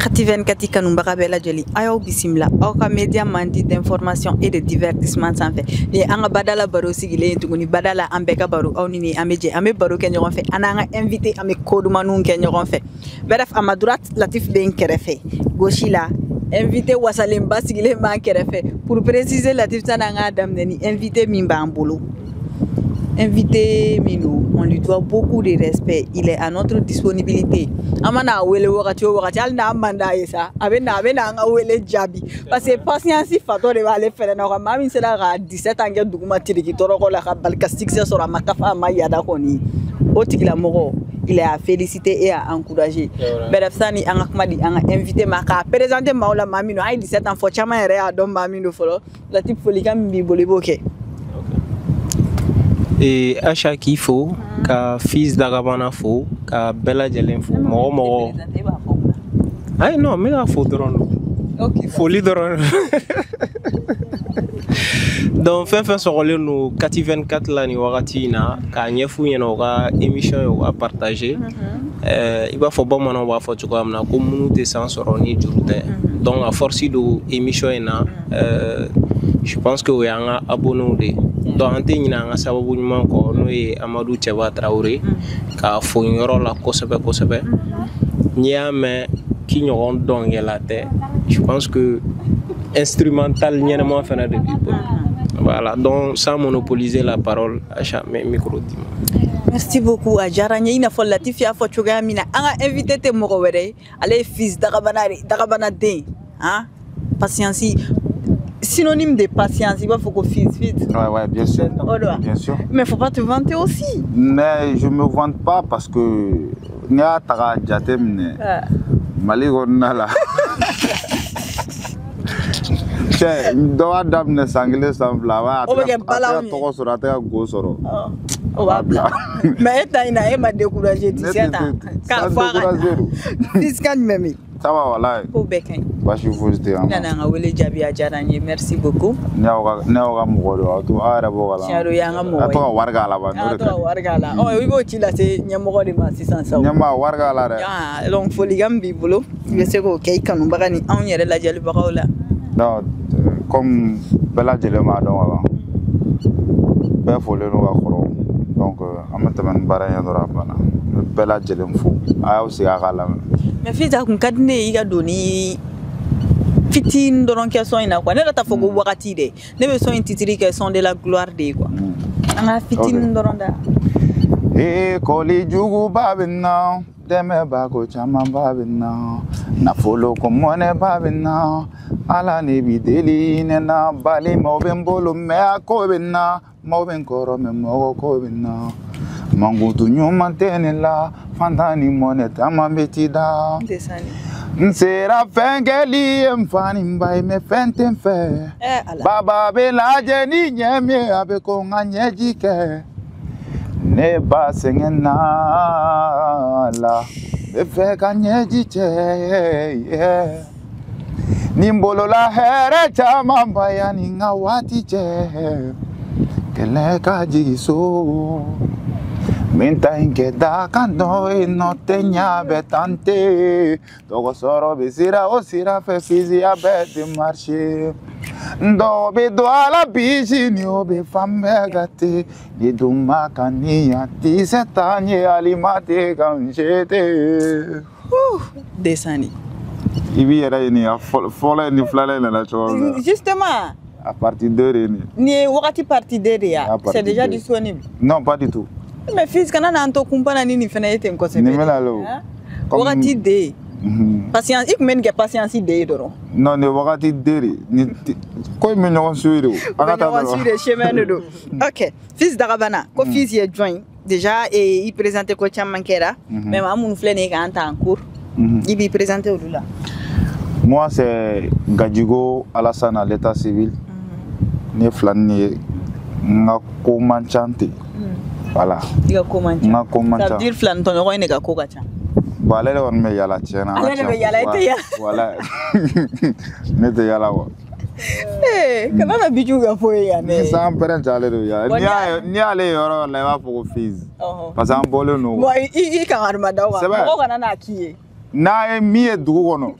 24 kanumbaga bela jeli ayo bisimla ka media mandi d'information et de divertissement sans fait ni anga badala baro sigile tuguni badala ambeka baro awni ameje ame baro ke ñogon fe ananga invité ame kodumanu ke ñogon fe bref ama droite Latif ben kerefe gauche la invité wasalem basigile man kerefe pour préciser Latif tananga damneni invité mimba en boulot. Invité Mino, on lui doit beaucoup de respect. Il est à notre disponibilité. Amana wele wakati al na manda esa. Abena nga wele jabi. Parce que patience fato de aller faire na mami sera ga 17 ans duguma tiriki toroko la balka 6 sur makafa ma yada koni. Otikila moko, il est à féliciter et à encourager. Bref sani anga kumadi anga invité maka présenter maula mami no ay 17 ans fo chama ere adom mami no folo. Latif folikam bi boliboke. Et à chaque faut qu'un fils d'Arabana faut qu'un bel jalen faut moi ah non mais là faut drôle ok folie drôle donc fin sur le nous 24 là ni warati na ka nyefu yeno ga émission yo à partager il va faut bon on va faut tu comme na communauté sans soroni jurute donc à force de émission na je pense que we anga abonné donc ante ñina nga sababu ñuma ko noy Amadou Thiaba Traoré ka fo ñoro la kosebe ñame ki ñoron dongé la té je pense que instrumental ñenema fena de voilà donc sans monopoliser la parole à chaque micro. Merci beaucoup à Jaranye ina fo Latif ya fo chuga mina anga invité te moko wéré allez fils d'Arabana den hein patience synonyme de patience, il faut qu'on fils vite. Ouais, bien sûr. Bien sûr. Mais il ne faut pas te vanter aussi. Mais je ne me vante pas parce que il y a Tara Djatem, Mali Ronala. C'est une doigt d'âme sanglée sans flamme. On va gagner pas la on sur la terre gauche. On va bien. Mais tu as découragé, tu sais. Quand fils quand même. Ça va, voilà. Merci beaucoup. Non, comme Bella Jelema donc amataman baraya dorabana Bella Jelemfo ayo sigala mais fils kun kadne iga doni fitin doron question ina quoi ne la ta fogo wakati de ne be son intitiri que sont de la gloire de quoi anga fitin doron da e koli jugu babina deme ba ko chama babina na folo ko mone babina ala ne bideli ne na bali mo bembolo me ko bina mo ben koro me mo ko bina mangutu nyuma tenela fandani moneta mambetida nsera fengeli mfani mbai me fenten fe baba belaje ni nyeme abe ko nganyejike ne ba sengena la efe kanyejiche nimbolo la here chama mbaya ni ngawati che kele kajiso Minta inquieta cando y no tenía betante Togo soro bisira o sira fe fizia beti marche Do be do ala bici ni obe famegate Ni duma kania ti setanye alimate kanjete Desani Ibi era ni folle ni flale na chose Justement à partir de Réni Ni wakati partir de Réa c'est déjà disponible Non pas du tout. Mais fils kana na anto kumpana nini fena yete nkose ni melalo wakati de patience ik men ge patience de doro non ne wakati de ni ko me nyon suire akata doro suire chemin do OK fils d'Arabana ko fils ye join déjà et il présente ko chamankera mais mamun flene ka anta en cours il bi présenter au-delà. Moi c'est Gadjigo Alassane à l'état civil ne flani ngako manchante. Voilà. Ça veut dire flan ton roi n'est qu'à Kogacha. Voilà, on me yala tiena. Voilà. Nete yala wa. Eh, comment la biju ga foye ne? Sans parent aller do ya. Ni aller yoro la va pour fils. Parce que bolo no. Moi, i kan armada wa. Ko kana na kiye. n'a ye min ye dugu kɔnɔ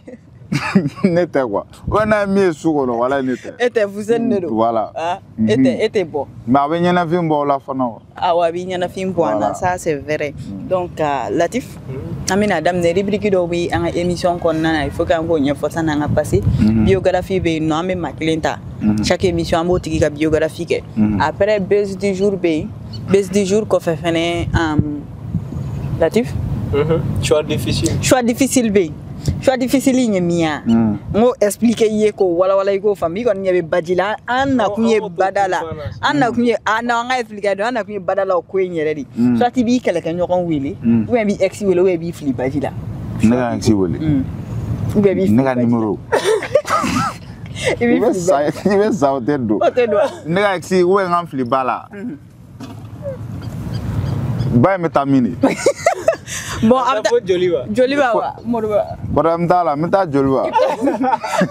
ne tɛ quoi o n'a ye min ye su kɔnɔ wala ne tɛ. E tɛ fusen de don. Voilà. E tɛ bɔ. Mais a bɛ ɲɛnafin bɔ o la fana wa. Awɔ a bɛ ɲɛnafin bɔ an na ça c'est vrai. Donc Latif an bɛna daminɛ rubrique dɔw bɛ an ka émission kɔnɔna na il faut que an k'o ɲɛfɔ sanni an ka passer. Biographie bɛ yen nɔ an bɛ maa kelen ta. Chaque émission an b'o tigi ka biographie kɛ. Après base du jour bɛ yen base du jour kɔfɛ fɛnɛ Latif. Choix difficile. Choix difficile bɛ yen. Choix difficile in ye min ye n k'o expliquer i ye k'o walawala i k'o faamu i kɔni ɲɛ bɛ baji la an nakun ye bada la an nakun ye non an ka expliquer dɔn an nakun ye bada la o ko in yɛrɛ de soit i b'i kɛlɛkɛɲɔgɔn wele ou bien i b'i ex wele ou bien i b'i fili baji la. Ne ka ex wele. ou bien i b'i fili baji la. Ne ka numéro. I bɛ sa o tɛ don. O tɛ don. Ne ka ex ou bien n ka fili ba la. Ba in bɛ taa min de. Bon, Joliba wa Moriba. Madame Tala, meta Joliba.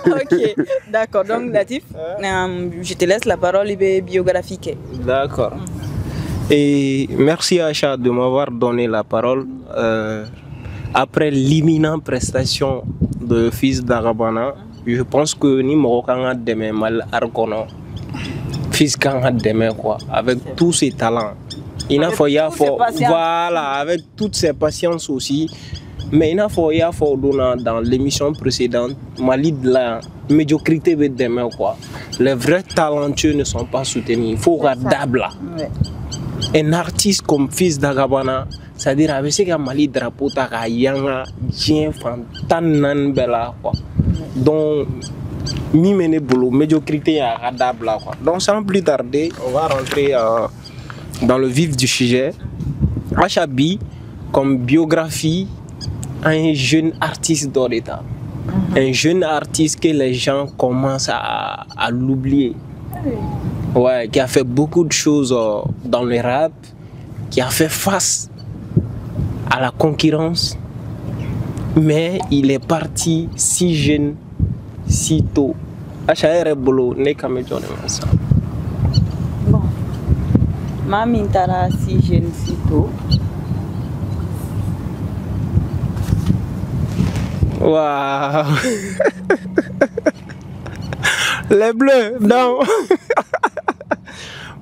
Ok, d'accord. Donc Latif, je te laisse la parole, il est biographique. D'accord. Et merci Acha de m'avoir donné la parole. Après l'imminente prestation de Fils d'Arabana, je pense que ni Morokanga demain mal argono. Fils Kanga demain quoi, avec tous ses talents. Il a fallu voilà, avec toutes ses patiences aussi. Mais il a fallu dans l'émission précédente, Mali de la médiocrité de demain quoi. Les vrais talentueux ne sont pas soutenus. Il faut radabla. Un artiste comme Fils d'Arabana, c'est-à-dire avec ce que Mali drapeau ta yanga bien fantanan bella quoi. Donc mi boulot médiocrité à radabla quoi. Donc sans plus tarder, on va rentrer dans le vif du sujet. Achabi, comme biographie, un jeune artiste d'Oreta. Un jeune artiste que les gens commencent à l'oublier. Ouais, qui a fait beaucoup de choses dans le rap, qui a fait face à la concurrence. Mais il est parti si jeune, si tôt. Achabi Bolo, n'est qu'à me dire ça. Mami tara si jeune si tôt. Waouh. Les bleus, non.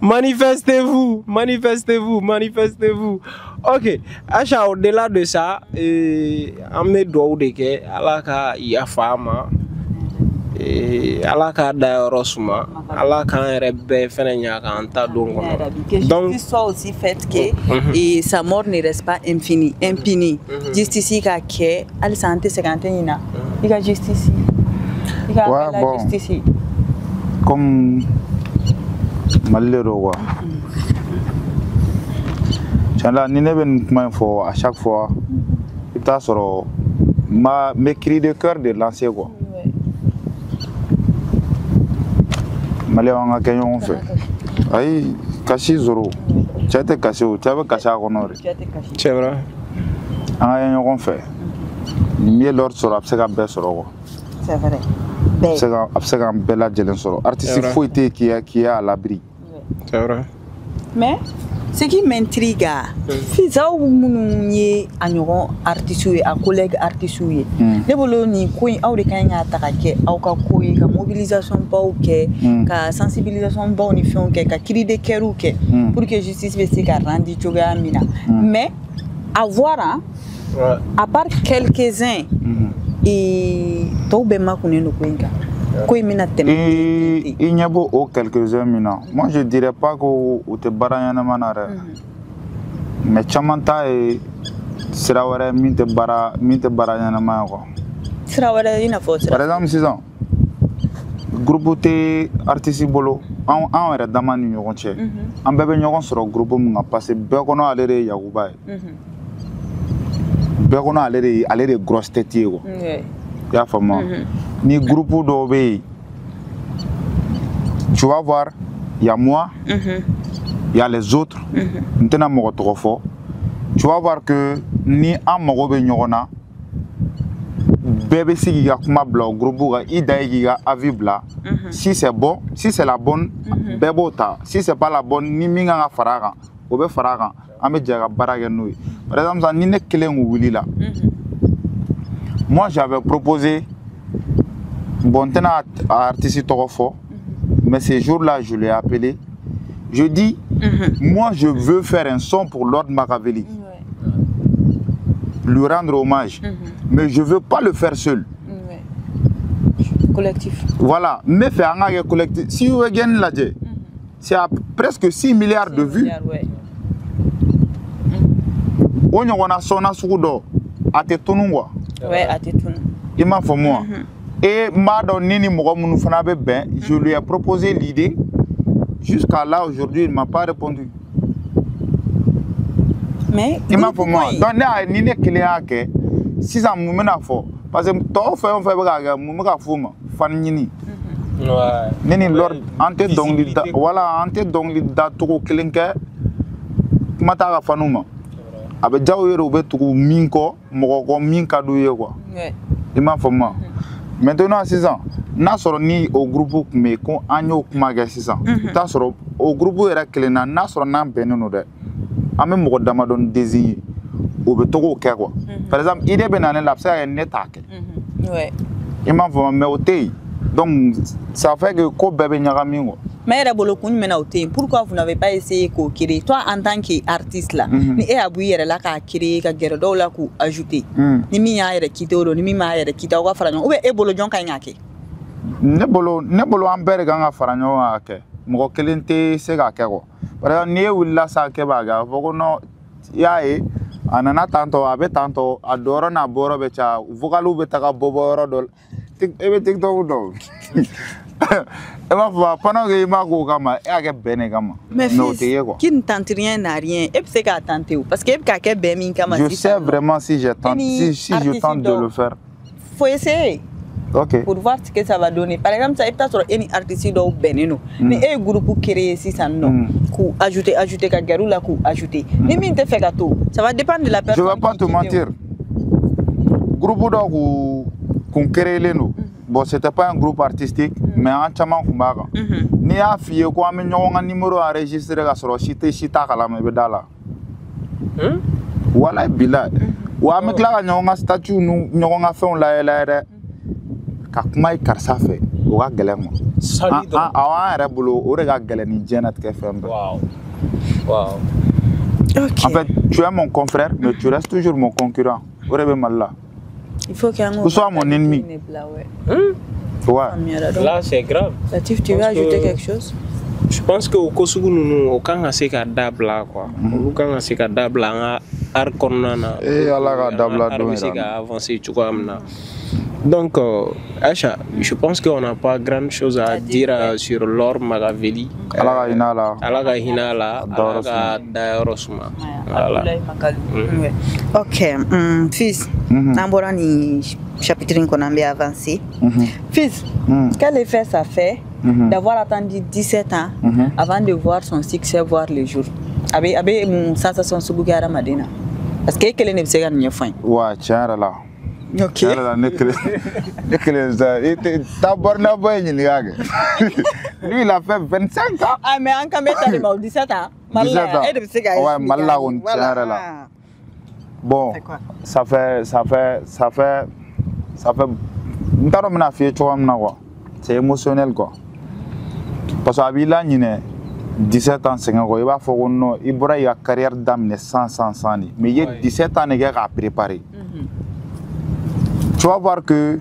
Manifestez-vous, manifestez-vous, manifestez-vous. Ok, Acha, au-delà de ça, on me doit dire que ya fama. Allah ka da rosuma Allah ka rebe fenenya ka anta dongo donc soit aussi fait que et sa mort ne reste pas impunie justice ka ke al santé 50 ina il y a justice il y a la justice comme malero wa chala ni ne ben kuma info à chaque fois il t'a sur mes cris de cœur de lancer quoi. Malewanga kenyon fait. Aïe, kashi zoro. Tu as été caché ou tu avais caché à Honoré. C'est vrai. On fait. Mieux l'ordre sur l'absega belle soro. C'est vrai. Absega bella jelen soro. Artiste fouetté qui est à l'abri. C'est vrai. Mais ce qui m'intrigue, c'est ça où mon artiste ou un collègue artiste ou les boloni qui ont des canaux attaqués, au cas où la mobilisation pas ok, la sensibilisation pas unifiée ok, la cri de cœur ok, pour que justice puisse rendre choga mina. Mais avoir à part quelques-uns et tout ben ma connaît nous quoi. Il n'y a pas quelques-uns maintenant. Moi je dirais pas que tu es barayana manara. Mais chamanta et sirawara minte barayana manara. Sirawara ina force. Par exemple 6 ans. Groupe T artiste bolo en era damani ñogon che. Am bebe ñogon soro groupe mu nga passé be kono alere yakuba. Be kono alere grosse tête yego. Ya fama. Ni groupe d'obé. Tu vas voir, il y a moi, il y a les autres. Tu vas voir que ni un mogobe nyona, bébé si giga kuma bla groupe ga ida giga avibla. Si c'est bon, si c'est la bonne, bébota. Si c'est pas la bonne, ni minga nga faraga, obe faraga, ame jaga baraga noui. Par exemple, ni ne kelen ou wili la. Moi, j'avais proposé, bon, t'es un artiste fort, mais ces jours-là, je l'ai appelé. Je dis, moi, je veux faire un son pour Lord Machiavelli. Lui rendre hommage. Mais je ne veux pas le faire seul. Collectif. Voilà. Mais faire un collectif. Si vous regardez là, c'est à presque 6 milliards de vues. On a son assoudou à Tétounouwa. Ouais, à Tétoun. Il m'a fait moi. Et je lui ai proposé l'idée. Jusqu'à là, aujourd'hui, il ne m'a pas répondu. Mais il m'a fait moi. Donc, il y a des gens qui si ça me met à fond. Parce que tout fait, on fait fan nini. Nini lord ante donc voilà ante donc da to kelenke mata ga fanuma abe jaw yero be to minko mo ko minka do ye quoi. Il m'a fait moi. Maintenant à 6 ans, n'a soro ni au groupe mais ko anyo kuma ga 6 ans. Ta soro au groupe era kelena n'a soro na benno de. Ame mo dama don désigner au be to ko quoi. Par exemple, il est benane l'absa est netake. Ouais. Il m'a fait mais au té. Donc, ça fait que quoi bébé n'yaramingo. Mais pourquoi vous n'avez pas essayé de créer? Toi, en tant qu'artiste, là, ni est abouillé là qu'à créer, qu'à gérer, là qu'à ajouter. Ni mi a quitté ou ni mi a quitté ou à faire ou est bolo jon kanyake. Ne bolo amber ganga faranyo ake. Mo kelente se ga kego. Par exemple, ni willa sa ke baga, voko no yae anana tanto abe tanto adoro na boro becha vocalu betaka boboro dol. Everything do. Pendant que ma go gama e ake bene gama. Mais qui ne tente rien n'a rien. Et c'est qu'à tenter parce que quelqu'un ben min kama. Je sais vraiment si je tente si je tente de le faire. Faut essayer. OK. Pour voir ce que ça va donner. Par exemple, ça est peut-être sur any artiste do beneno. Mais un groupe créer si ça non. Ku ajouter ka garu la ku ajouter. Ni min te fait gâteau. Ça va dépendre de la personne. Je vais pas te mentir. Groupe do qu'on crée les nous. Bon, c'était pas un groupe artistique, mais un chaman kumbaga. Ni a fié quoi, mais nous un numéro enregistré à sur chita kalame bedala. Voilà bila. Ou avec là, nous un statut, nous un fait on la kakmai karsafe. Ou a galère. Ah, un rebolo, ou rega galère ni jenat kefem. Wow. Wow. En fait, tu es mon confrère, mais tu restes toujours mon concurrent. Ou rebe mal là. Il faut qu'il y ait un soit mon ennemi. Ouais. Là, c'est grave. Latif, tu veux ajouter quelque chose? Je pense que au Kosovo, nous avons un dabla quoi. Nous avons un dabla, arconana. Et Allah a dabla avancé, tu vois. Donc, Acha, je pense qu'on n'a pas grand chose à dire sur Lord Machiavelli. Allah hinala. Allah hinala. Allah daorosma. Voilà. Ok, fils, n'ambora ni chapitre qu'on a bien avancé. Fils, quel effet ça fait d'avoir attendu 17 ans avant de voir son succès voir le jour? Avec mon sensation sur Bougara Madina. Parce que quel est le second de fin? Ouais, tiens là. Ok. Lui, il a fait 25 ans. Ah, mais en Cameroun, 17 ans. 17 ans. Ouais, Malaoun, tiens là. Bon, ça fait. C'est émotionnel quoi. Parce que Abila, 17 ans, il va falloir qu'il a carrière d'âme sans. Mais il y a 17 ans, il a préparé. Tu vas voir que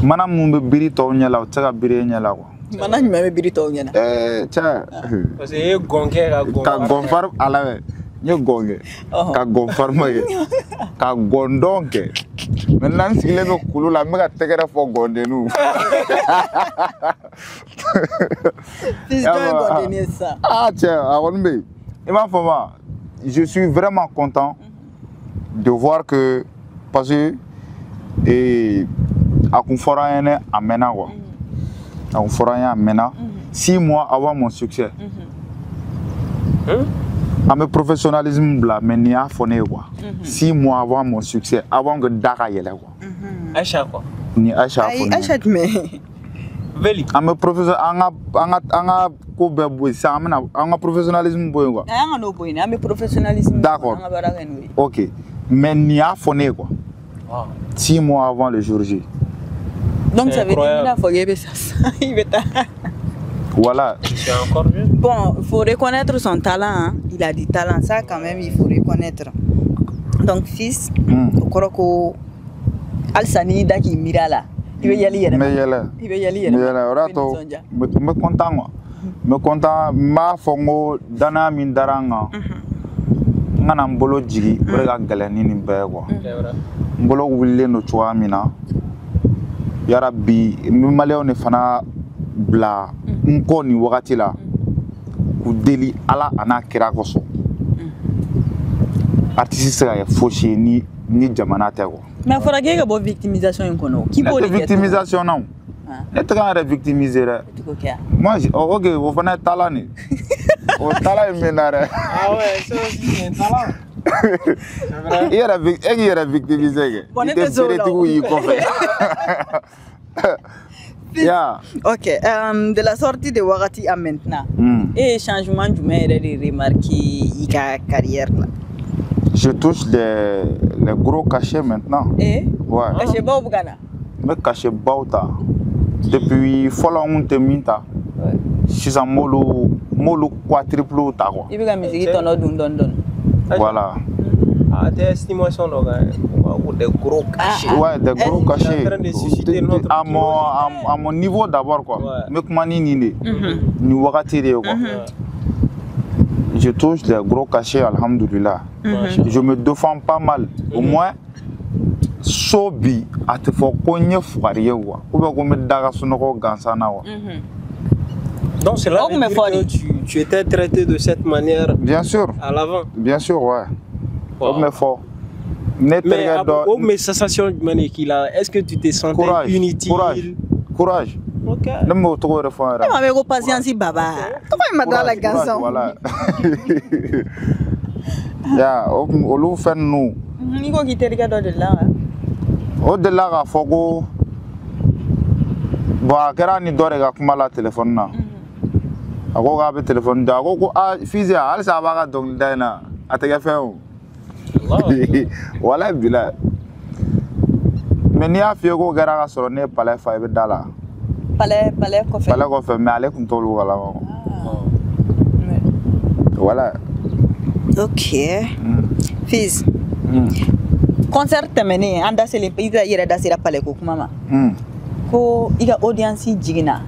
Madame Mumbe Birito Nyala, tu vas Birényala. Madame Mumbe Birito Nyala. Tiens. Parce que Gongue, Gonfar à la Yo Gongue. Ka Gonfar Maye. Ka Gondonke. Maintenant, si les gens la mega tegera fo Gonde nous. Ah, tiens, Aronbe. Et ma femme, je suis vraiment content de voir que. Parce que. Et à Konforayane à Mena, à Konforayane à Mena, 6 mois avant mon succès. À mes professionnalisme, mais n'y a foné quoi. 6 mois avant mon succès, avant que Dara y quoi. Acha quoi. Ni Acha foné. Acha mais. Veli. À mes professionnalisme, anga ko beboy, ça amena, anga professionnalisme boy quoi. Anga no boy, na mes professionnalisme. D'accord. Ok, mais n'y a foné quoi. 6 mois avant le jour J. Donc ça veut dire qu'il faut ça. Voilà. C'est encore mieux. Bon, il faut reconnaître son talent. Hein. Il a du talent, ça quand même, il faut reconnaître. Donc, fils, je crois que Al-Sani Daki Mirala, il va y aller. Il va y aller. Je suis content. Je suis content. Ma fongo dana min daranga. Ngana mbolo jigi brega galani ni bego. Mbolo wille no chwa mina. Ya rabbi mi maleo ne fana bla nko ni wakati la ku deli ala ana kira koso. Artiste sera fauché ni jamana te ko. Mais fora que bo victimisation en kono. Qui bo victimisation non. Ne te kan victimiser. Moi OK, vous fana talent ni. O talent menare. Ah ouais, ça aussi c'est un talent. Il era victimisé. Il était sérétique ko fait. Yeah. Ok, de la sortie de Wakati à maintenant, et changement du maire de remarquer ta carrière là. Je touche les gros cachets maintenant. Et ouais. Cachet bas au Ghana. Mais cachet bauta. Depuis follow on te minta. Je suis en molo quadruple ta quoi. Il veut la musique ton nom don. Voilà. Ah, des estimations des gros cachets. Ouais, des gros cachets. À mon niveau d'abord quoi. Mais comment ni Wakati de quoi. Je touche des gros cachets, alhamdoulilah. Je me défends pas mal. Au moins, sobi à te faire connaître foirier ou bien qu'on me daga sonoro gansana. Donc c'est là que tu étais traité de cette manière. Bien sûr. À l'avant. Bien sûr, ouais. Mais fort. Mais sensation qu'il a, est-ce que tu te sentais inutile? Courage. Ok. Ne me trouve pas faire. Mais avec patience, baba. Comment il m'a donné la ganson? Voilà. Ya, au lieu faire nous. Il faut quitter le cadre de là. Au-delà de Fogo, bon, quand on doit regarder le téléphone na, ako ka be téléphone da, ako ah fils ya, al sa ba ka donc dana, atega fait o. Voilà bila. Mais ni a fait ko gara ka soro ne palais fa be dala. Palais ko fait. Palais ko fait mais ale kun tolu wala. Voilà. Ok. Fils. Concert terminé, anda c'est les pays ira da sira palais ko kuma ma. Ko iga audience jigina.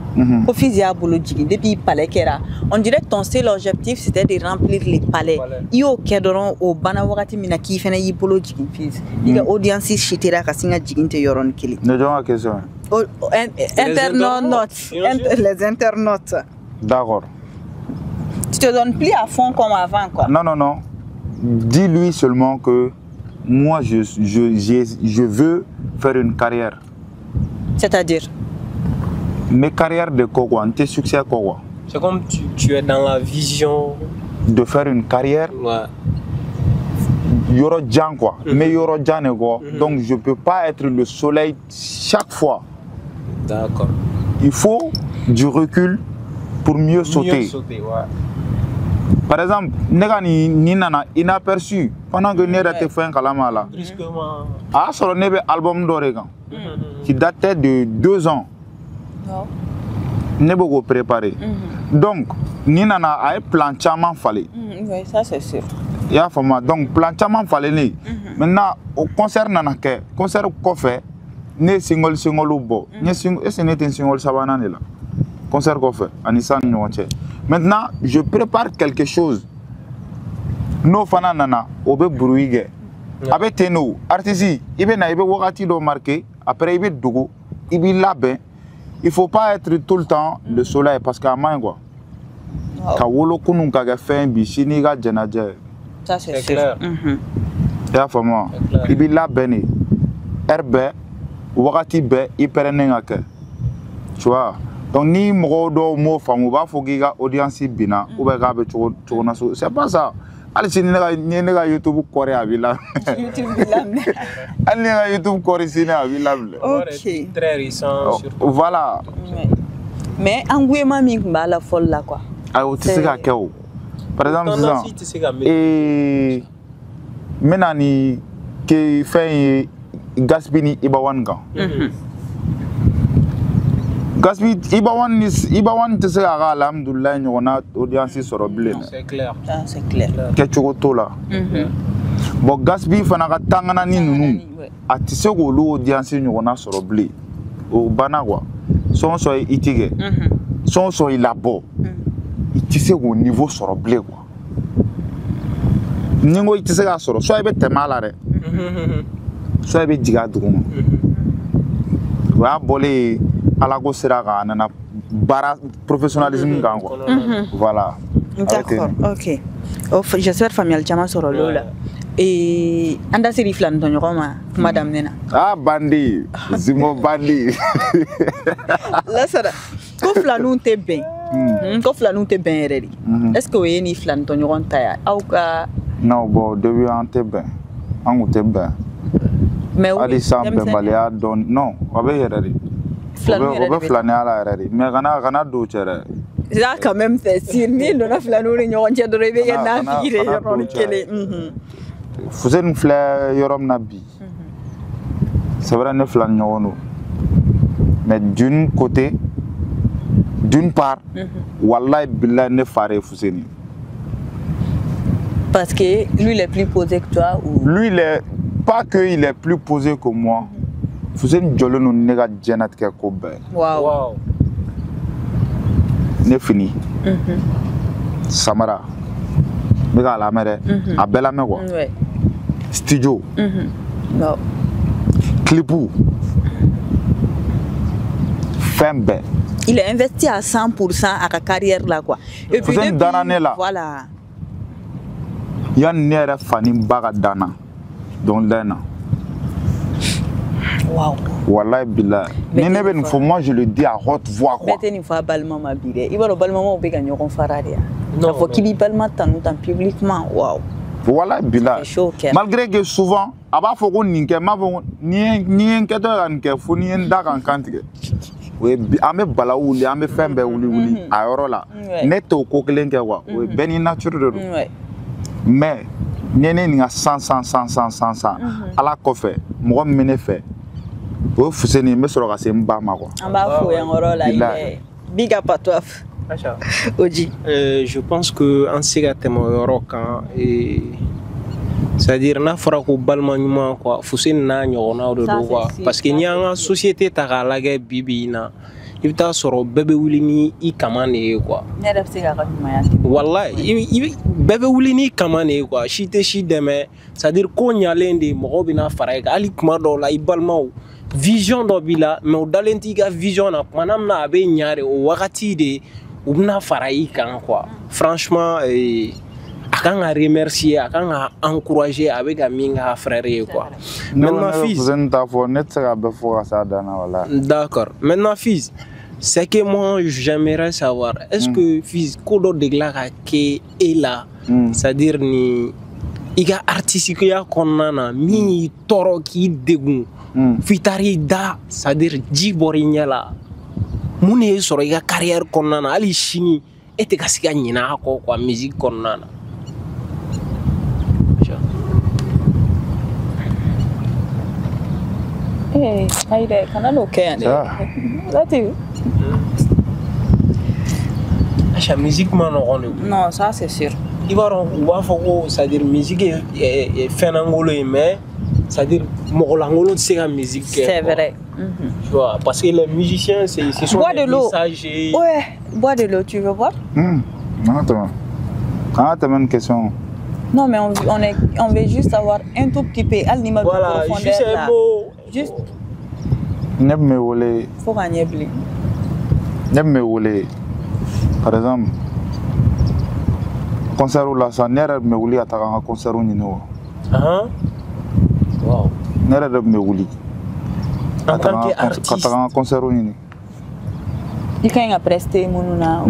Ko fils ya bolo jigin depuis palais kera. On dirait que ton seul objectif c'était de remplir les palais. Yo kedoron o bana wakati mina ki fena yi bolo jigin fils. Iga audience shitira ka singa jigin te yoron kili. Ne donne question. Les internautes. D'accord. Tu te donnes plus à fond comme avant quoi. Non. Dis-lui seulement que moi je veux faire une carrière. C'est-à-dire mes carrières de quoi, tes succès quoi. C'est comme tu es dans la vision de faire une carrière. Ouais. Yoro Djan quoi. Mais Yoro Djan quoi. Donc je peux pas être le soleil chaque fois. D'accord. Il faut du recul pour mieux sauter. Mieux sauter, ouais. Par exemple, ni nana inaperçu pendant que Nera te fait un kalamala. Brusquement. Ah, sur le album d'Oregon qui datait de 2 ans. Non. Nebo préparé. Donc, ni nana a un plan chaman fallait. Oui, ça c'est sûr. Il y a format. Donc, plan chaman fallait. Maintenant, au concert nana ke, concert kofe, ne single ou bo. Ne single, et ce n'est un single savana là. Concert kofe, anisan nyonche. Maintenant, je prépare quelque chose. No fana nana, obe bruige. Avec teno, artisi, ibe na ibe wakati do marqué, après ibe dogo, ibe labe. Il faut pas être tout le temps le soleil parce qu'à main quoi. Ka wolo kunun ka ga fin bi shini ga jenaje. Ça c'est clair. Ya fama. Ibe labe ni. Herbe, wakati be iperene ngake. Tu vois? Donc ni mo do mo famu ba fogi ga audience bina ou ba ga be chona so c'est pas ça. Allez si ni ga YouTube Corée abila. YouTube bilam. Allez ga YouTube Corée sina abila. OK. Très récent surtout. Voilà. Mais engouement mi ba la folle là quoi. Ah tu sais ga keo. Par exemple ça. Et menani que fait Gaspi ni Ibawan kan. Gaspi Ibawan te se ka alhamdulillah ɲɔgɔnna audience sɔrɔ bilen. C'est clair. C'est clair. Kɛcogo t'o la. Bon Gaspi fana ka tangana ni ninnu a tɛ se k'olu audience ɲɔgɔnna sɔrɔ bilen. O banna quoi. Sɔn i tigɛ. Sɔn i labɔ. I tɛ se k'o niveau sɔrɔ bilen quoi. Ni ko i tɛ se k'a sɔrɔ soit i bɛ tɛmɛ a la dɛ. Soit i bɛ jigin a duguma. O y'a bɔlen Ala ko sera kan a nana baara professionnalisme kan quoi. Voilà. D'accord. OK. J'espère famille caman sɔrɔ l'o la. An da seri filan tɔ ɲɔgɔn ma kuma daminɛ na. Ah bandi, Zimo bandi. Lasara. Ko filanunw tɛ bɛn. Ko filanunw tɛ bɛn yɛrɛ de. Est-ce que o ye ni filan tɔ ɲɔgɔn ta ya? Aw ka Non bon depuis an tɛ bɛn. An kun tɛ bɛn. Mais hali san bɛnbaliya dɔn non a bɛ yɛrɛ de. O bɛ filaniya la yɛrɛ de mais kana don cɛ dɛ. Ça quand même fait si ni donna filanunw ni ɲɔgɔn cɛ dɔrɔn i bɛ kɛ nafigi de yɔrɔnin kelen. Fuseni filɛ yɔrɔ min na bi. C'est vrai ne filani ɲɔgɔn don. Mais d'une part, wallahi billahi ne fare Fuseni. Parce que lui il est plus posé que toi ou lui pas que il est plus posé que moi. Fuseni jɔlen don ne ka diɲɛnatigɛ ko bɛɛ. Wow. Ne fini. Samara. Ne ka lamɛn dɛ. A bɛɛ lamɛn quoi. Studio. Non. Clipou. Fɛn bɛɛ. Il a investi à 100% à sa carrière là quoi. Et puis depuis là. Voilà. Yani ne yɛrɛ fani ba ka danna dɔnkilida in na. Wow. Wallahi billahi. Ni ne bɛ nin fɔ moi je le dis à haute voix quoi. Bɛɛ tɛ nin fɔ a balima ma bi dɛ. I b'a dɔn balimamaw bɛ ka ɲɔgɔn fara de ya. K'a fɔ k'i b'i balima tanu tan publiquement. Wow. Wallahi billahi. Malgré que souvent a b'a fɔ ko nin kɛ m'a fɔ ni ye n kɛtɔ ka nin kɛ fo ni ye n da ka n kan tigɛ. An bɛ bala wuli an bɛ fɛn bɛɛ wuli a yɔrɔ la. Ne t'o ko kelen kɛ quoi. O ye bɛɛ ni nature de don. Mais ni ne nin ka san Ala kɔfɛ mɔgɔ min bɛ ne fɛ o ye Fuseni n bɛ sɔrɔ ka se n ba ma quoi. An b'a fo yan yɔrɔ la. Il est big up à toi. Oji. Je pense que an se ka tɛmɛ o yɔrɔ kan c'est-à-dire n'a fɔra ko balima ɲuman quoi Fuseni n'a ɲɔgɔnnaw de don quoi parce que n'i y'an ka société ta k'a lajɛ bi in na i bɛ taa sɔrɔ bɛɛ bɛ wuli ni i kaman de ye quoi. Ne yɛrɛ bɛ se k'a ka ɲumanya ten. Wallahi bɛɛ bɛ wuli ni kaman de ye quoi si tɛ si dɛmɛ c'est-à-dire ko ɲalen de mɔgɔw bɛna fara i kan hali kuma dɔw la i balimaw vision dɔ b'i la mais o dalen t'i ka vision na kumana min na a bɛ ɲa de o wagati de u bɛna fara i kan quoi franchement a kan ka remercier a kan ka encourager a bɛ ka min k'a frère ye quoi. Maintenant fils Fuseni t'a fɔ ne tɛ se ka bɛɛ fɔ ka s'a dan na wala. D'accord. Maintenant fils c'est que moi j'aimerais savoir est-ce que fils ko dɔ degela ka kɛ e la c'est-à-dire ni i ka artisiya kɔnɔna na min y'i tɔɔrɔ k'i degun f'i taar'i da c'est-à-dire ji bɔra i ɲɛ la mun de y'i sɔrɔ i ka carrière kɔnɔna na hali sini e tɛ ka se ka ɲinɛ a kɔ quoi musique kɔnɔna na. Ayi dɛ kana n'o kɛ yan dɛ. Lati. Acha musique ma nɔgɔn de koyi. Non ça c'est sûr. I b'a dɔn u b'a fɔ ko c'est-à-dire musique ye fɛn langolo ye mais c'est-à-dire mɔgɔ langolo tɛ se ka musique kɛ. C'est vrai. Tu vois parce que les musiciens ce sont des messagers. Ouais, bois de l'eau tu veux boire? An ka tɛmɛ nin question. Non mais on veut juste savoir un tout petit peu hali ni ma voilà juste un mot. Juste. Ne bɛ me wele. Fo k'a ɲɛ bilen. Ne bɛ me wele par exemple concert la sa ne yɛrɛ bɛ me wuli ka taga an ka concert ɲini wa. Wow. Ne yɛrɛ de bɛ me wuli. En tant qu'artiste. Ka taga an ka concert ɲini. I ka ɲi ka prester minnu na.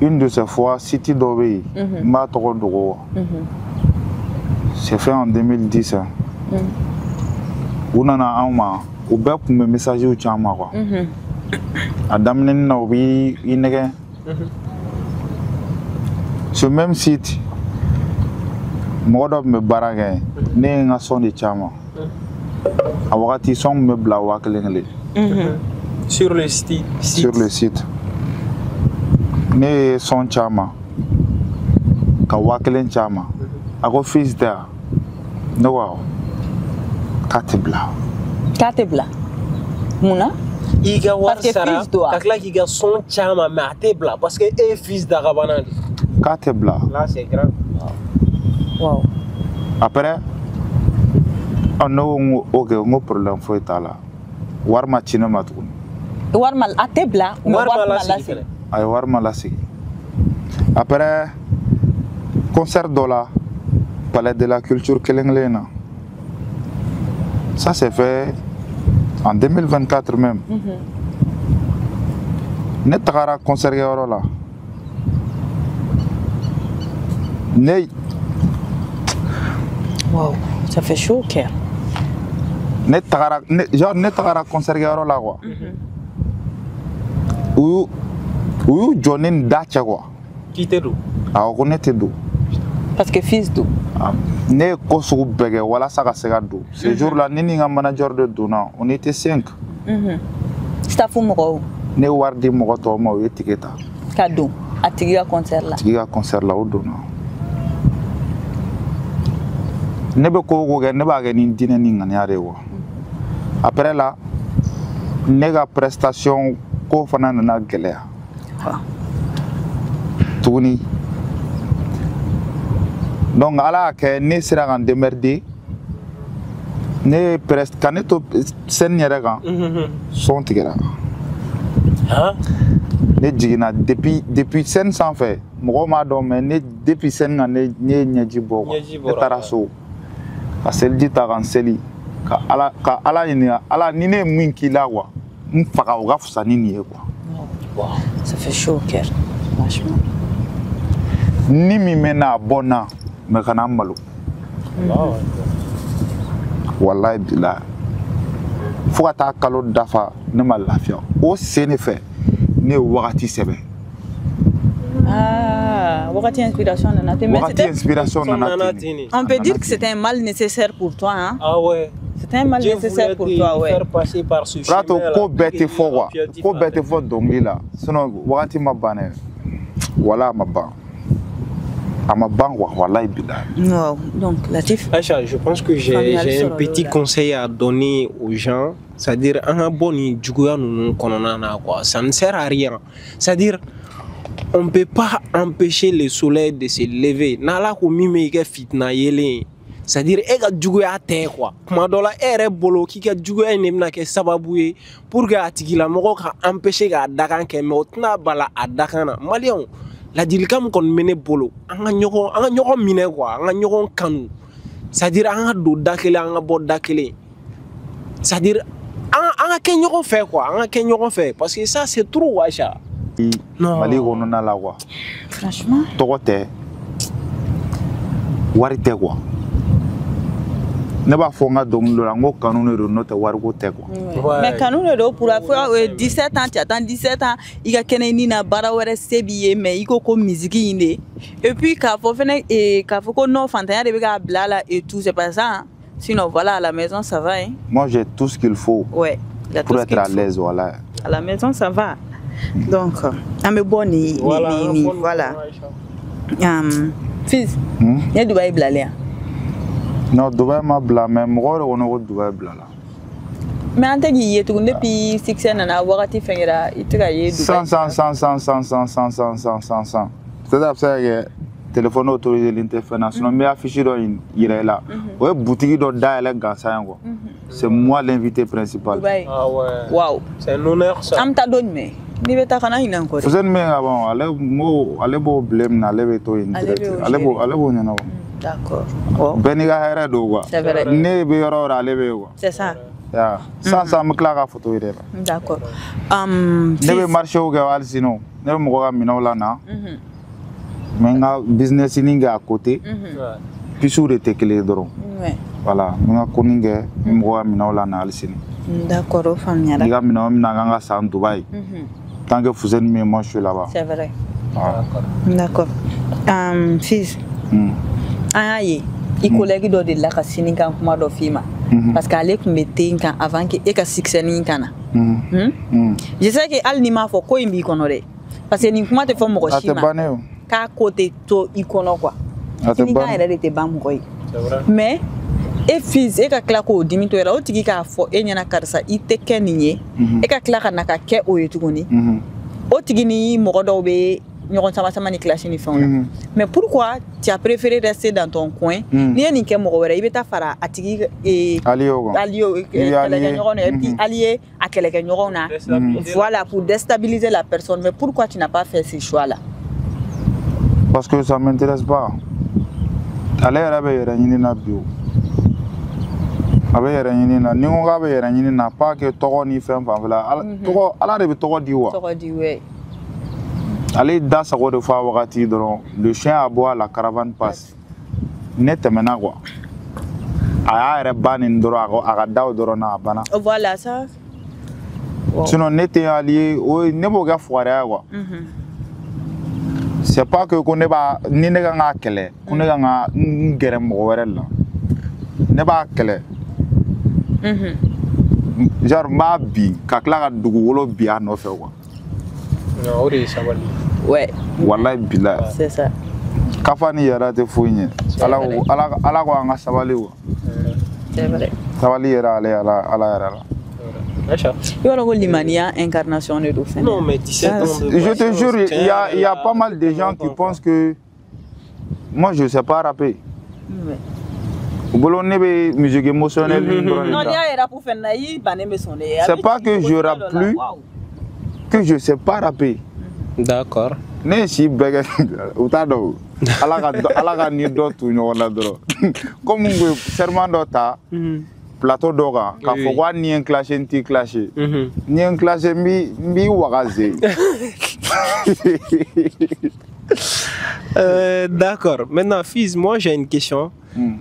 Une de ces fois site dɔ bɛ yen n b'a tɔgɔ dogo wa. C'est fait en 2010 hein. U nana anw ma u bɛɛ tun bɛ messagew ci an ma quoi. A daminɛni na u b'i nɛgɛ. Ce même site mɔgɔ dɔ tun bɛ baara kɛ ne ye n ka son de ci a ma A wagati son me bla wa kelen sur le site. Sur le site. Ne son chama. Ka wa kelen chama. A ko fils da. No wa. Katibla. Katibla. Muna? Iga war sara. Kakla iga son chama mais atebla parce que est fils d'Arabana. Katibla. Là c'est grave. Wow. Après on no ok ngo problème foi ta la. War ma chine ma tukun. War mal atebla ou war malasi. Ay war malasi. Après concert dola Palais de la Culture Kelenglena. Ça s'est fait en 2024 même. Ne tagara concert yoro la. Ne. Wow, ça fait chaud au cœur. Ne tagara concert yoro la quoi. Ou Jonin dacha quoi. Qui te do? Ah on était do. Parce que fils do. Ne ko sugu bɛɛ wala sa ka se ka don ce jour là ni ka manager de donna on était 5 staff mɔgɔw ne wari di mɔgɔ tɔw ma o ye tigɛ ta ka don a tigi ka concert la o donna ne bɛ ko kɛ ne b'a kɛ ni diinɛ ni ŋaniya de wa après la ne ka prestation ko fana nana gɛlɛya tuguni donc ala ke ne sera kan démerder ne presque quand to scène yɛrɛ kan son tigɛra ne jigina depuis scène sanfɛ mɔgɔ m'a dɔn mais ne depuis scène kan ne ye ɲɛji bɔ quoi ne taara so ka seliji ta kan seli ka ala ɲininka ala ni ne ye min k'i la quoi n faga o ka fisa ni nin ye quoi. Wow, ça fait chaud au cœur franchement. Ni min mɛnna a bɔ na mais kana malo. Wallahi bilahi fo ka taa kalo dafa ne ma lafiya o sen ne fɛ ne ye wagati sɛbɛn. Wagati inspiration nana te. Wagati inspiration nana te. On peut dire que c'était un mal nécessaire pour toi hein. Ah ouais. C'était un mal nécessaire pour toi ouais. Faire passer par ce chemin. Rato ko bɛɛ tɛ fɔ quoi ko bɛɛ tɛ fɔ dɔnkili la sinon wagati ma ban dɛ wala ma ban. Wow. Donc, Latif. Aïcha, je pense que j'ai un petit conseil à donner aux gens. C'est-à-dire, ça ne sert à rien. C'est-à-dire, on ne peut pas empêcher le soleil de se lever. C'est-à-dire, la dilikam kon mene bolo anga nyoko mine quoi anga nyoko kanu c'est-à-dire anga do dakele anga bo dakele c'est-à-dire anga ke nyoko fait quoi anga ke nyoko fait parce que ça c'est trop Aïcha non mali ko na la quoi franchement togote warite quoi ne b'a fɔ n ka dɔnkili la n ko kanu de don n'o tɛ wariko tɛ quoi. Mais kanu de don pour la fois 17 ans tu attends 17 ans i ka kɛnɛ ni na baara wɛrɛ se b'i ye mais i ko musique in de et puis k'a fɔ fɛnɛ k'a fɔ ko non fantanya de bɛ k'a bila la et tout c'est pas ça hein? Sinon voilà à la maison ça va hein. Moi j'ai tout ce qu'il faut pour être à l'aise voilà. À la maison ça va donc an bɛ bɔ ni voilà fils ne Dubaï bilalen yan. Non, Dubaï m'a blâmé, moi on a Dubaï blâmé. Mais en tant que tu depuis 6 ans na wakati fengera itikaye Dubaï. 100. C'est-à-dire que téléphone autorisé l'international mais affiché dans il est là. Ouais, boutique dans dalle gansa quoi. C'est moi l'invité principal. Dubaï. Ah ouais. Waouh. C'est un honneur ça. Am ta donne mais ni beta kana ina encore. Vous êtes mais avant allez beau blâme na allez to allez beau nyana. D'accord. Beniga hera do quoi. C'est vrai. Ne be yoro allez be quoi. C'est ça. Ya. Ça me claque photo ire là. D'accord. Ne be marché au gawal sinon. Ne be mo ga minola na. Menga business ninga à côté. Puis sur était clé doron. Ouais. Voilà, menga koninga mo ga minola na alsini. D'accord, famille là. Diga minola na ganga sa Dubaï. Tant que vous êtes moi je suis là-bas. C'est vrai. D'accord. Fils. Aïe, i collègue do de la ka sini kan kuma do fima. parce qu'elle est mettée avant que et que succès ni kana. Je sais que al ni ma fo ko imbi konoré parce que ni kuma te fo mo ko shima. Ka côté to ikono quoi. Ni ka era de te bam koy. Mais et fils et ka kla ko dimito era o tigi ka fo e nyana karsa ite keninye e ka kla kana ka ke o yetugoni. O tigi ni mo ko do be ñoxon sama ni clash ni fond. Mais pourquoi tu as préféré rester dans ton coin? Ni ni ke mo wera ibeta fara atigi et alio et puis allié à quelqu'un ñorona. Voilà pour déstabiliser la personne. Mais pourquoi tu n'as pas fait ce choix là? Parce que ça m'intéresse pas. Allez rabe ranini na bio. Abe ranini na ni on rabe ranini na pas que togo ni fem fa voilà. Togo ala de togo diwa. Togo diwe. Allez dans sa de fois wakati dron le chien aboie la caravane passe net maintenant quoi aya re banin dron aga daw dron na bana voilà ça sinon net allié o ne boga foire quoi c'est pas que qu'on ba ni ne ga kele qu'on ne ga ngere mo werel ne ba kele genre ma bi kakla ga dugu wolo bi a no fe quoi non sabali. Ouais. Wallahi billah. C'est ça. Kafani yara te foyne. Ala ko anga sabali wo. C'est vrai. Sabali yara ala yara. Acha. Yo lo limania incarnation de dauphin. Non mais 17 ans. Je te jure, il y a pas mal de gens qui pensent que moi je sais pas rapper. Ouais. Bolo nebe musique émotionnelle. Non, il y a rap pour faire naïf, bané me sonner. C'est pas que je rappe plus. Que je sais pas rapper. D'accord. Ne si bege utado ala ka ni do tu ñola dro comme ngo serment do ta plateau doga ka fo wa ni en clash nti clash ni en clash mi wagaze. D'accord. Maintenant, fils, moi j'ai une question.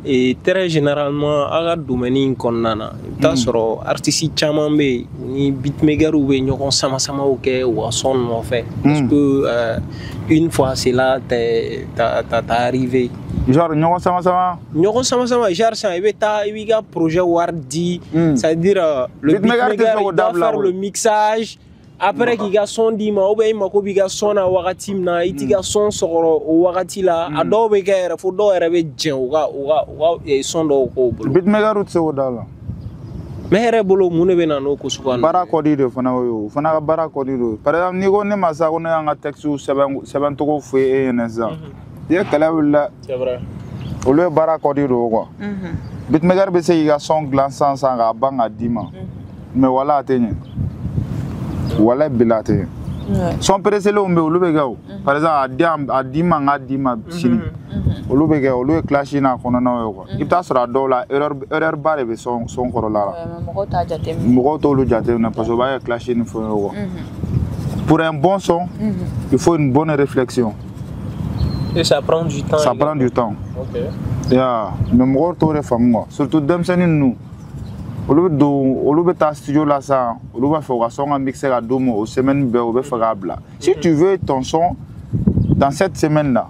Et très généralement, à la domaine konnana, tasoro artiste chamambe ni beatmaker ou be ñoko sama ok ou son en fait. Parce que une fois c'est là t'es arrivé. Genre ñoko sama genre ça il y a projet wardi, c'est-à-dire le beatmaker doit faire le mixage. Après qu'il y a son dima ou bien il y a son à wakati na il y a son soro au wakati là adobe kera faut do rebe djen ou son do ko bolo beatmaker route se odala mais rebolo mune bena no ko sukan bara kodi de fana yo fana ka bara kodi do par exemple ni ko ne masa ko ne nga texte 7 to ko fe e neza ye kala wala c'est vrai o le bara kodi do quoi beatmaker be se il y a son glaçant sans ga banga dima mais voilà atteigné. Voilà bilate. Son pressé le ombe olubega. Par exemple a dima chini. Olubega olu clash na kono na yo. Ita sura dola error bare be son korola. Mo to lu jate na parce que ba clash ni fo yo. Pour un bon son, il faut une bonne réflexion. Et ça prend du temps. Ça prend du temps. OK. Ya, mais mo to re famwa. Surtout dem seni nous. Olu be ta studio là ça, olu va faire son mixer à domo au semaine be au be faire. Si tu veux ton son dans cette semaine là,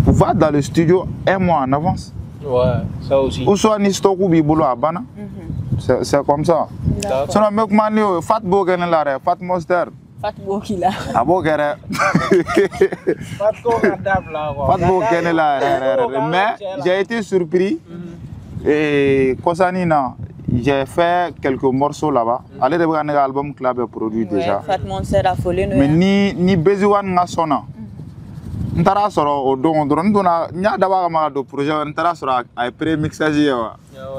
va dans le studio un mois en avance. Ouais, ça aussi. Ou soit ni stock ou bibolo à bana. C'est comme ça. Sinon mec mani fat bo gene la re, fat monster. Fat bo kila. Abo gere. Fat ko adab là quoi. Fat bo gene la re. Mais j'ai été surpris. Et Kosanina, j'ai fait quelques morceaux là-bas. Allez de voir un album que l'avait produit déjà. Mais ni besoin de sona. Ntara soro o don dona nya dawa ma do projet ntara soro ay pré-mixage ya.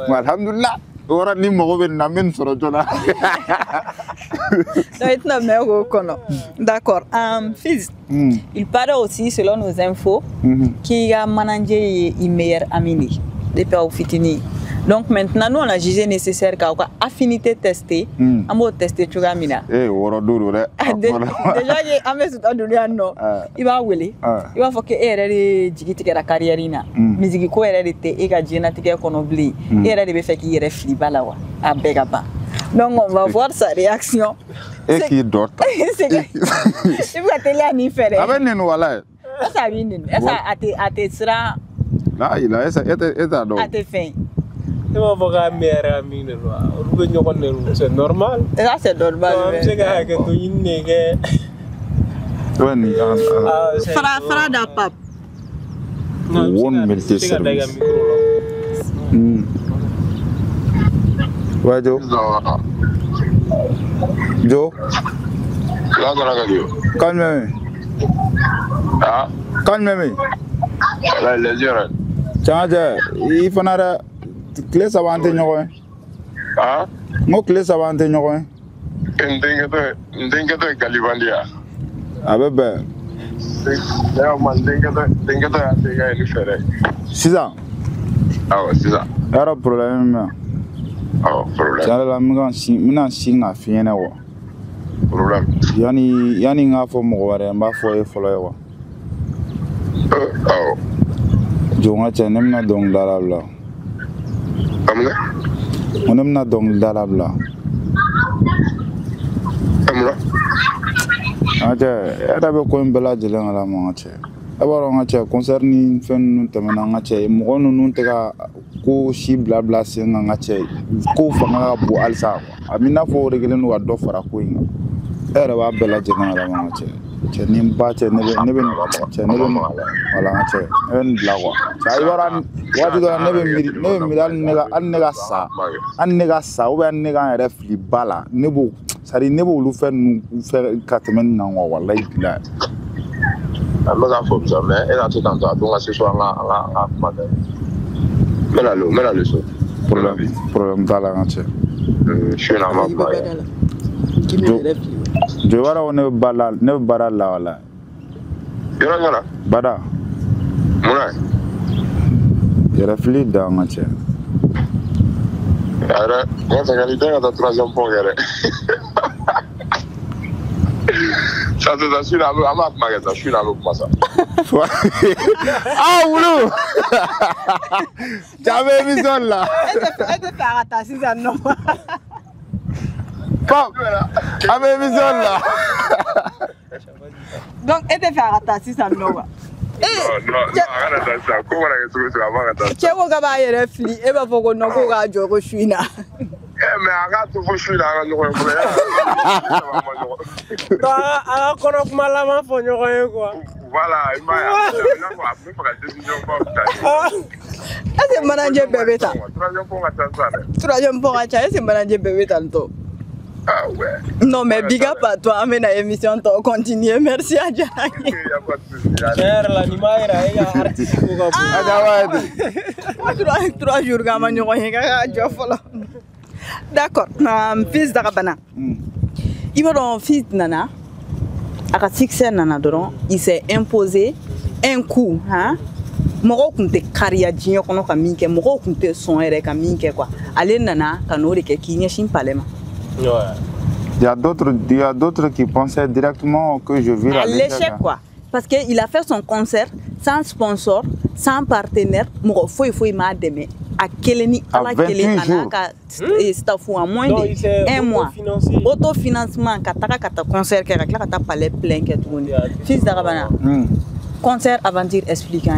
Alhamdulillah. Ora ni mo be na men soro jona. D'accord. Fils, il paraît aussi selon nos infos qu'il y a manager et meilleur ami. Depuis au fitini. Donc maintenant nous on a jugé nécessaire qu'à affinité tester, on va tester tu vas mina. Woro duro re. Déjà il a mis tout à non. Il va wele. Il va faut que erreur jigiti que la carrière ina. Musique ko erreur te e ga jina te ko no bli. Erreur de fait qu'il refli bala wa. Abega ba. Donc on va voir sa réaction. Et qui dort. Il va te la ni faire. Aben ni wala. Ça vient. Ça a te sera. Là il a essa do. A te fin. m'a pas qu'à meilleur ami de loi. C'est normal. Ça, c'est normal. C'est que tu y n'es Fara da pap. One minute service. Ouais, Joe. Joe. Calme-moi. Ah, Calme-moi. la légère. Tiens, il faut nada. Clé ça va ante ñoy. Ah, Mo clé ça va ante ñoy. ndengete Galibandia. Abebe. D'ailleurs, man, ndengete ate ni fere. Sisa. Ah ouais, c'est ça. Yara problème. Ah, problème. Tiens la mina singa fiena wa. Problème. Yani nga fo mo ware mba fo e folo wa. Ah. Jonga chene mna dong dalabla. Amna? Onemna dong dalabla. Amna? Aja, era be ko mbela jelen ala mo ache. Abaro ngache concert ni fen nun temena ngache mo nun tega ko shi bla bla sen ngache ko fanga bu alsa amina fo regelen wa do fara ko inga. Era ba bela jelen ala mo ache. Che nim ba che nebe wala ngache en bla wa. Cha ibara wati do nebe midal nega sa o be nega refli bala nebo sari nebo lu fe nu fe katmen na wa wallahi bila. Mega fo ça mais elle a tout en temps donc ce soir la matin. Mela le so. Problème dala ngache. Je suis na ma ba. Je wara on ne bara la wala. Yora ngala. Bada. Mona. Je refli da ngache. Ara, on s'est qualifié à la troisième fois. Ça c'est sûr, à ma magasin, je suis dans l'autre massa. Ah, oulou! J'avais mis ça là. Elle te fait arrêter si ça non. Pop! J'avais mis ça là. Donc, elle te fait arrêter si ça non. Non, arrête ça. Comment on a avant ça? Tu vois que va y refli, et va faut qu'on n'a pas de jour suis là. Mais arrête tout je suis là nous Ah, qu'on malama fo ñoy quoi. Voilà, il m'a après pour la décision pas. C'est manager bébé ta. Troisième fois ça, c'est manager bébé tanto. Ah ouais. Non mais big up à toi, mais la émission to continuer. Merci à Dieu. Il y a pas de souci. Cher l'animal est artiste ko. Ah, 3 jours ga ma ñoy ga jofolo. D'accord, fils d'Arabana. Il va dans fils nana. À succès nana doron, il s'est imposé un coup, hein. Moro kunte carrière dinyo kono ka minke, moro kunte son ere ka minke quoi. Allez nana kanori ke kinye shin palema. Il y a d'autres qui pensaient directement que je vis à l'échec quoi. Parce qu'il a fait son concert sans sponsor, sans partenaire, moro foi m'a demé. À Keleni, à la Keleni, et staff à moins d'un mois. Autofinancement, kata concert, kata palais plein que tout le monde. Fils d'Arabana, concert aventure expliquant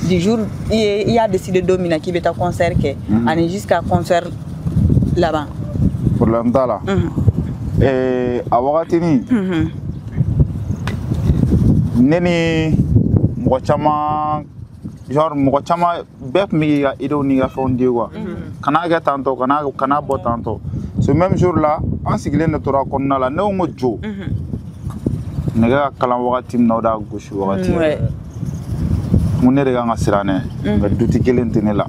du jour, il a décidé de dominer qui est un concert qui est jusqu'à concert là-bas. Pour l'entendre là. Et à Wagatini, Neni, Mochama. Genre mɔgɔ caman bɛɛ tun bɛ ka idéw ni ka fɛnw di quoi kana kɛ tantôt kana bɔ tantôt ce même jour là an sigilen de tora kɔnɔna la ne ko n ko jo nɛgɛ ka kalan wagati min na o de y'a gosi wagati n ko ne de kan ka siran ne mais duti kelen tɛ ne la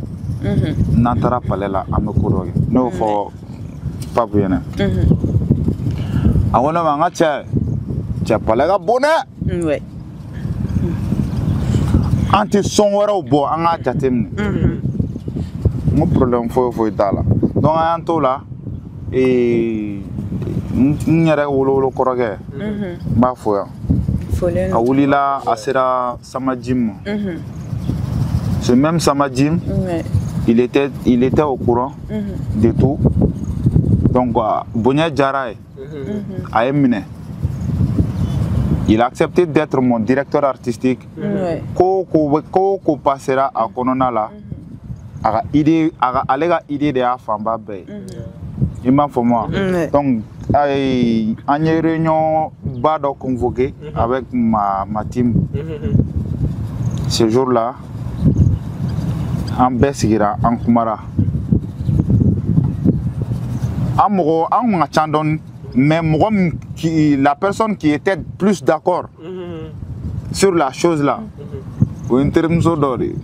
n'an taara palais la an bɛ ko dɔ kɛ ne y'o fɔ papu ɲɛna a ko ne ma n ka cɛ palais ka bon dɛ anti son wɛrɛw bɔ an ka jateminɛ n ko problème foyi t'a la donc an y'an t'o la n yɛrɛ wolowolo kɔrɔkɛ n b'a fɔ yan a wulila a sera Samajim ma ce même Samajim il était au courant de tout donc bonya diyara ye a ye minɛ. Il a accepté d'être mon directeur artistique. Ko passera à Konona là. ale ka idée de y'a fanba bɛɛ ye i m'a fɔ moi donc an ye réunion ba dɔ convoqué avec ma team ce jour là an bɛɛ sigira an kumara an mɔgɔ an kun ka ca dɔɔni mais la personne qui était plus d'accord sur la chose là o ye n terimuso dɔ de ye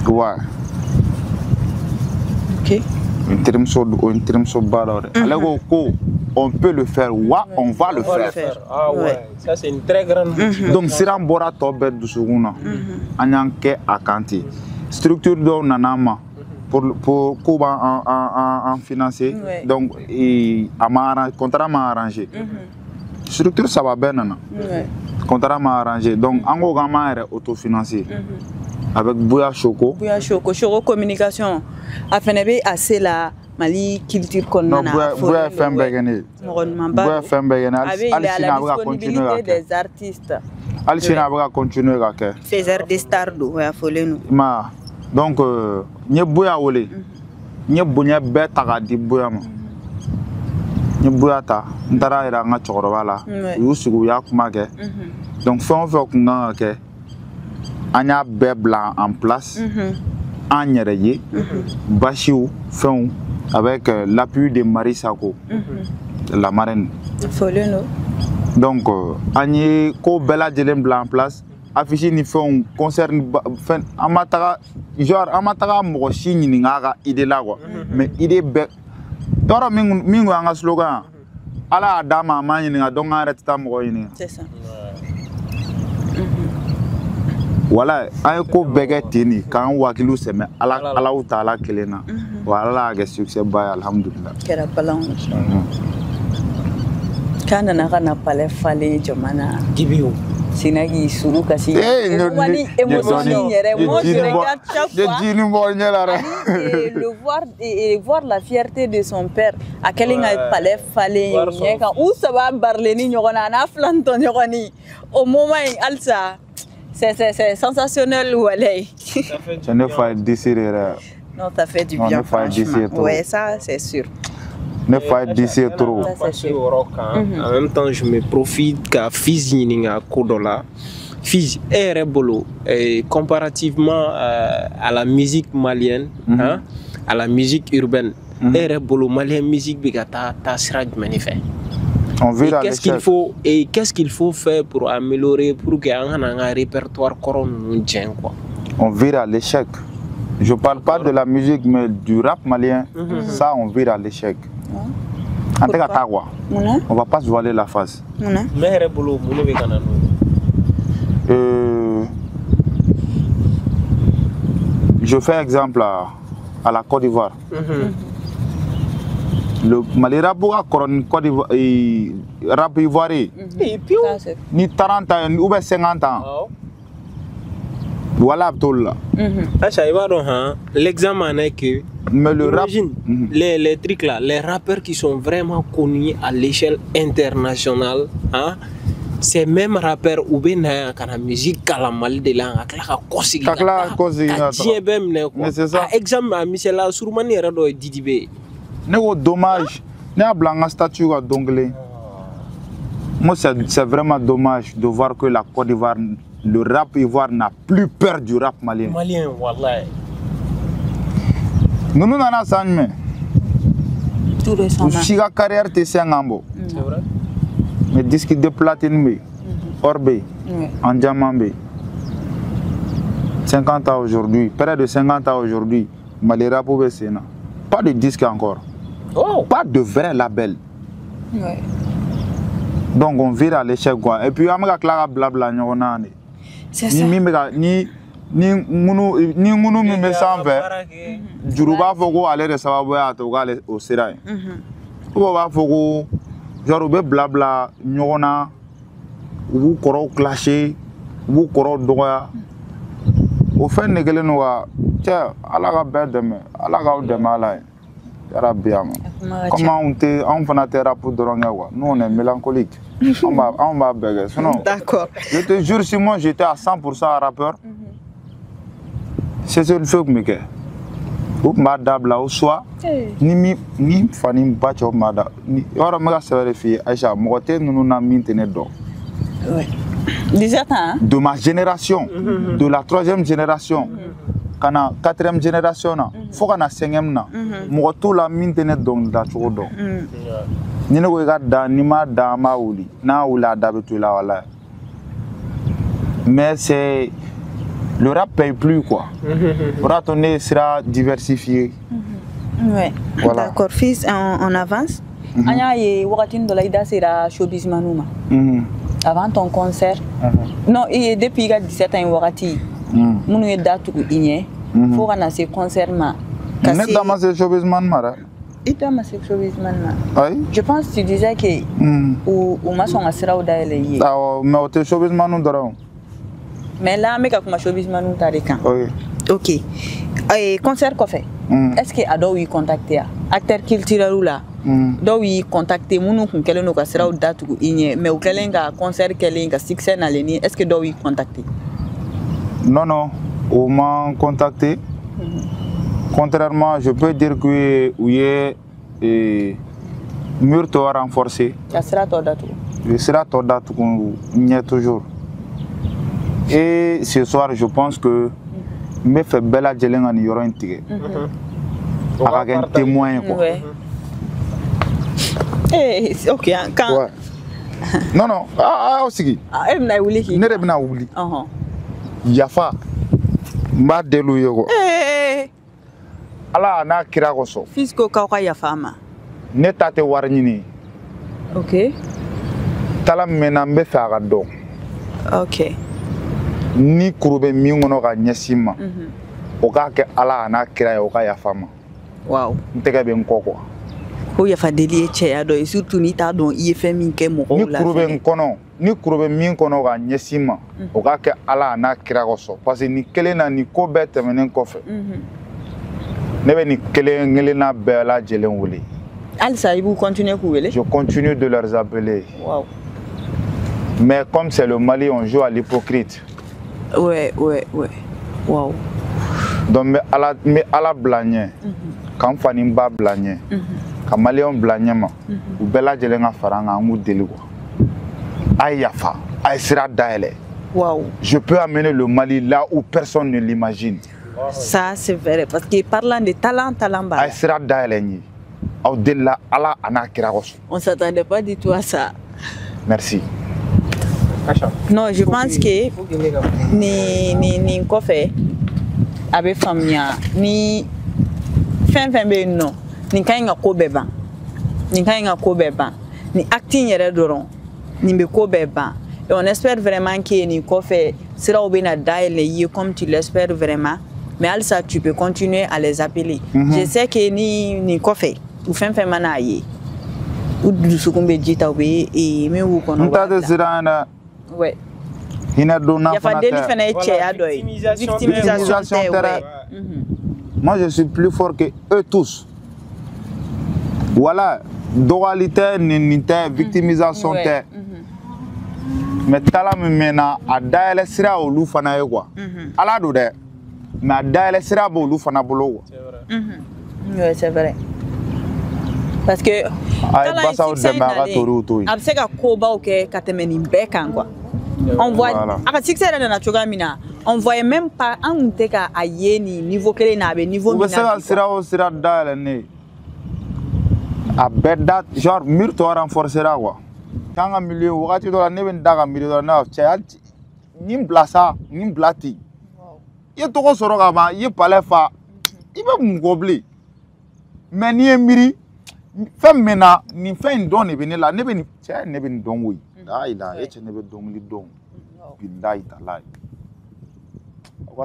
ouais ok un terimuso ba dɔ de ale ko on peut le faire on va le faire ah ouais ça c'est une très grande donc siran bɔra tɔ bɛɛ dusukun na an y'an kɛ a kan ten structure dɔw nana ma pour ko b'an financer donc contrat m'a arrangé structure saba bɛɛ nana contrat m'a arrangé donc an ko k'an b'an yɛrɛ autofinancer avec Bouya Choco communication a fɛnɛ bɛ assez la Mali culture kɔnɔna na Bouya fɛn bɛɛ kɛ ne ye Bouya fɛn bɛɛ kɛ ne ye hali sini a bɛ ka continuer ka kɛ des artistes hali sini a bɛ ka continuer ka kɛ faiseur de star do o y'a fɔlen no ma donc n ye Bouya wele n ye bonya bɛɛ ta k'a di Bouya ma n ye Bouya ta n taara yira an ka cɛkɔrɔba la u y'u sigi u y'a kuma kɛ donc fɛn o fɛn kun kan ka kɛ an y'a bɛɛ bila en place an yɛrɛ ye basiw fɛnw avec l'appui de Marie Sako la marraine donc an ye ko bɛɛ lajɛlen bila en place affiche ni fɛnw concert fɛn an ma taga mɔgɔ si ɲininka a ka idée la quoi mais idée bɛɛ yɔrɔ min ko an ka slogan ala y'a d'a ma a m'a ɲininka donc an yɛrɛ tɛ taa mɔgɔ ɲininka voilà an ye ko bɛɛ kɛ ten de k'an wakiliw sɛmɛ alaw ta ala kelen na wa ala y'a kɛ succès ba ye alhamdulillah kɛra balan k'a nana ka na palais falen jamana Gibiw Sinagi suru kasi wani émotion yɛrɛ moi je regarde chaque fois le voir la fierté de son père a kɛlen ka palais falen ɲɛ kan u saba barileni ɲɔgɔn na a n'a filantɔ ɲɔgɔn ni o moment in halisa c'est sensationnel walayi c'est ne fa disi yɛrɛ non ça fait du bien franchement ouais ça c'est sûr ne fa disi trop en même temps je me profite ka Fiz ɲininka ko dɔ la Fiz e yɛrɛ bolo comparativement à la musique malienne hein, à la musique urbaine e yɛrɛ bolo malien musique bɛ ka taa sira jumɛn de fɛ on verra qu'est-ce qu'il faut faire pour améliorer pour que an kana an ka répertoire kɔrɔ ninnu jɛn quoi on verra l'échec je parle pas de la musique mais du rap malien ça on verra l'échec en tout cas quoi on va pas se voiler la face mais yɛrɛ bolo mun bɛ ka na n'o je fais exemple à la Côte d'Ivoire le Mali rap ka kɔrɔ ni Côte d'Ivoire rap ivoirien ni 40 ans ou bien 50 ans voilà Abdullah Acha, il va donc l'examen est que mais le rap les trucs là les rappeurs qui sont vraiment connus à l'échelle internationale hein ces mêmes rappeurs ou bien quand la musique à la Mali de la ka kosi ka diɲɛ bɛɛ minɛ quoi exemple à Michel Surumani yɛrɛ dɔ ye Didi B ne ko dommage ne y'a bila an ka statut ka don kelen moi c'est vraiment dommage de voir que la Côte d'Ivoire le rap ivoire n'a plus peur du rap malien wallahi nous nana san jumɛn tout récemment si ka carrière tɛ se kan bɔ c'est vrai mais disque de platine bɛ yen or bɛ yen en diamant bɛ yen 50 ans aujourd'hui près de 50 ans aujourd'hui Mali rap bɛ sen na pas de disque encore pas de vrai label donc on vire à l'échec quoi et puis on bɛ ka tila ka blabla ɲɔgɔn na de ni min bɛ ka ni ŋunu min bɛ sanfɛ juru b'a fɔ ko ale de sababu y'a to k'ale o sera yen ou b'a fɔ ko genre u bɛ blabla ɲɔgɔn na u b'u kɔrɔw clasher u b'u kɔrɔw dɔgɔya o fɛn de kɛlen don ka cɛ ala ka bɛɛ dɛmɛ ala k'aw dɛmɛ ala ye yarabi ama comme anw fana tɛ rap dɔrɔn kɛ quoi nous on est mélancolique on b'a bɛɛ kɛ sinon d'accord je te jure si moi j'étais à 100% rappeur c'est une feu que ou madame là ou soit ni fani bacho mada ni ora maga sere fi Aïcha moté nous na mintene do ouais 17 ans de ma génération de la 3e génération kana 4e génération na fo kana 5e na moto la mintene do da chugo do ni ne ko ga da ni ma da ma wuli na wula da betu la wala mais c'est le rap paye plus quoi. Le rap sera diversifié. Ouais. Voilà. D'accord, fils, on avance. Anya ye wakati ndo laida sera showbiz manuma. Avant ton concert. Non, et depuis 17 ans wakati. Munu ye datu ku inye. Faut kana se concert ma. Net dans ce showbiz man mara. Et dans ce showbiz man ma. Oui. Je pense que tu disais que ou ma son asira ou daele ye. Ah, mais au showbiz man nous dorons. Mais là, je suis showbiz manou tarikan. Ok. Concert qu'on fait. Est-ce que ado oui contacter acteur culturel ou là? Do oui contacter mounou kun kelen no ka sira ou datu ku inye mais ou kelen ga concert kelen ga succès na leni est-ce que do oui contacter? Non, on m'a contacté. Contrairement, je peux dire que oui mur to renforcé. La sira to datu. Le sira to datu kun n'y toujours. Et ce soir, je pense que me fait belle adjelen en y aura un tigre. Avec un témoin quoi. Ouais. Eh, ok, quand. Ouais. Non, aussi. Ah, elle n'a ouli qui. Ne rebna ouli. Yafa. Mba delu yego. Eh. Ala na kira koso. Fisco kawka yafa ma. Ne tate warnini. Ok. Tala mena mbe fa ga do. Ok. Ni kurube min ngono ka nyesima o ka ke ala na kira o ka yafama wow ntega be nkoko ko yafa deli che ya do surtout ni ta don ife min ke mo ni kurube min kono ka nyesima o ka ke ala na kira ko so parce que ni kelena ni ko be temenen ko fe ne be ni kelen ngelena be la jelen wuli alsa ibu continuer ku wele je continue de leur appeler wow mais comme c'est le Mali on joue à l'hypocrite. Ouais. Wow. Donc mais ala blagné. Quand fani ba blagné. Quand Malion blagné ma. Ou bela jelenga faranga amu deli quoi. Ayafa, ay sera daele. Wow. Je peux amener le Mali là où personne ne l'imagine. Ça c'est vrai parce que parlant de talent ba. Ay sera daele ni. Au delà ala anakira koso. On s'attendait pas du tout à ça. Merci. Non, je pense que ni kofe abe famia ni fin be non ni kainga ko beba ni acting yere doron ni be ko beba et on espère vraiment que ni kofe sera au bena daile comme tu l'espères vraiment mais à ça tu peux continuer à les appeler. Je sais que ni kofe ou fin manaye ou du sukumbe jita obe et me ou kono ouais. Il a donné victimisation terre. Moi je suis plus fort que eux tous. Voilà, dualité, victimisation terre. Mais tala mena a daele sira olu fana ye quoi. Ala do de. Mais a daele sira bo olu fana bolo. Ouais, c'est vrai. Parce que abseka koba ok katemeni bekan quoi. On voit à succès de natura mina. On voyait même pas un teka ayeni niveau kele na be niveau mina. Vous savez sera daele ne. A bedda genre mur to renforcera quoi. Kanga milieu wakati do la ne ben daga milieu do na cha nim blasa nim blati. Ye to ko soro ga ba ye pale fa. Ibe mugobli. Mais ni emiri femme mena ni fin don e benela ne ben cha ne ben don wi. Da ila e che ne be don li don. Billahi ta'ala. On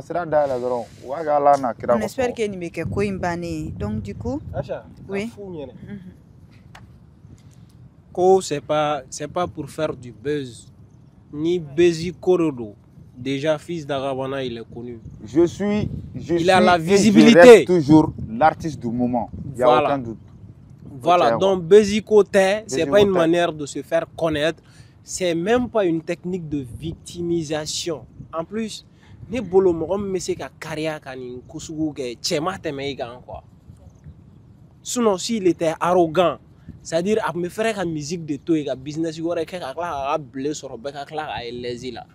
espère que ni ke ko imbani. Donc du coup, oui. Ko c'est pas pour faire du buzz. Ni Bezi Korodo. Déjà fils d'Arabana, il est connu. Il a la visibilité. Je reste toujours l'artiste du moment. Il n'y a aucun doute. Voilà, donc Bezi Kote, c'est pas une manière de se faire connaître. C'est même pas une technique de victimisation. En plus, ne bolo mɔgɔ min bɛ se ka kariya ka nin ko sugu kɛ cɛ ma tɛmɛ i kan quoi sinon s'il était arrogant c'est-à-dire a tun bɛ fɛrɛ ka musique de to yen ka business wɛrɛ kɛ ka tila k'a ka bile sɔrɔ bɛɛ ka tila k'a ye lɛzi la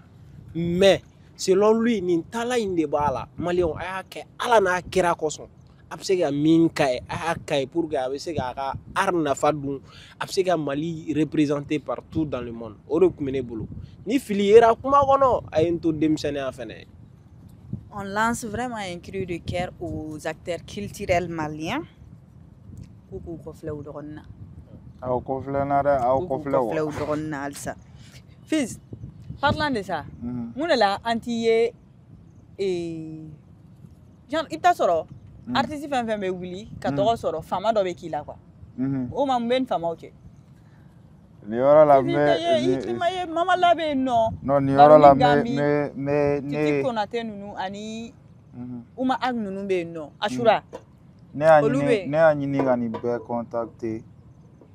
mais selon lui nin taala in de b'a la maliyɛnw a y'a kɛ ala n'a kira kosɔn a bɛ se ka min ka ye a y'a ka ye pour que a bɛ se k'a ka art nafa dun a bɛ se ka Mali représenter partout dans le monde o de tun bɛ ne bolo ni fili yera kuma kɔnɔ a ye n to denmisɛnninya fɛnɛ. On lance vraiment un cri de cœur aux acteurs culturels maliens. Coucou kofle ou dronna. Aw kofle na dɛ aw kofle wa. Kofle ou dronna alsa. Fils, parlant de ça, mun la anti ye genre ita soro artiste fɛn fɛn bɛ wuli ka tɔgɔ sɔrɔ fama dɔ bɛ k'i la quoi. O ma mun bɛ ni famaw cɛ. Ni yɔrɔ la mais mama la bɛ yen nɔ. Non ni yɔrɔ la mais Titi Konate ninnu ani Uma Ag ninnu bɛ yen nɔ. Ashura. Ne y'a ɲini ka nin bɛɛ contacter.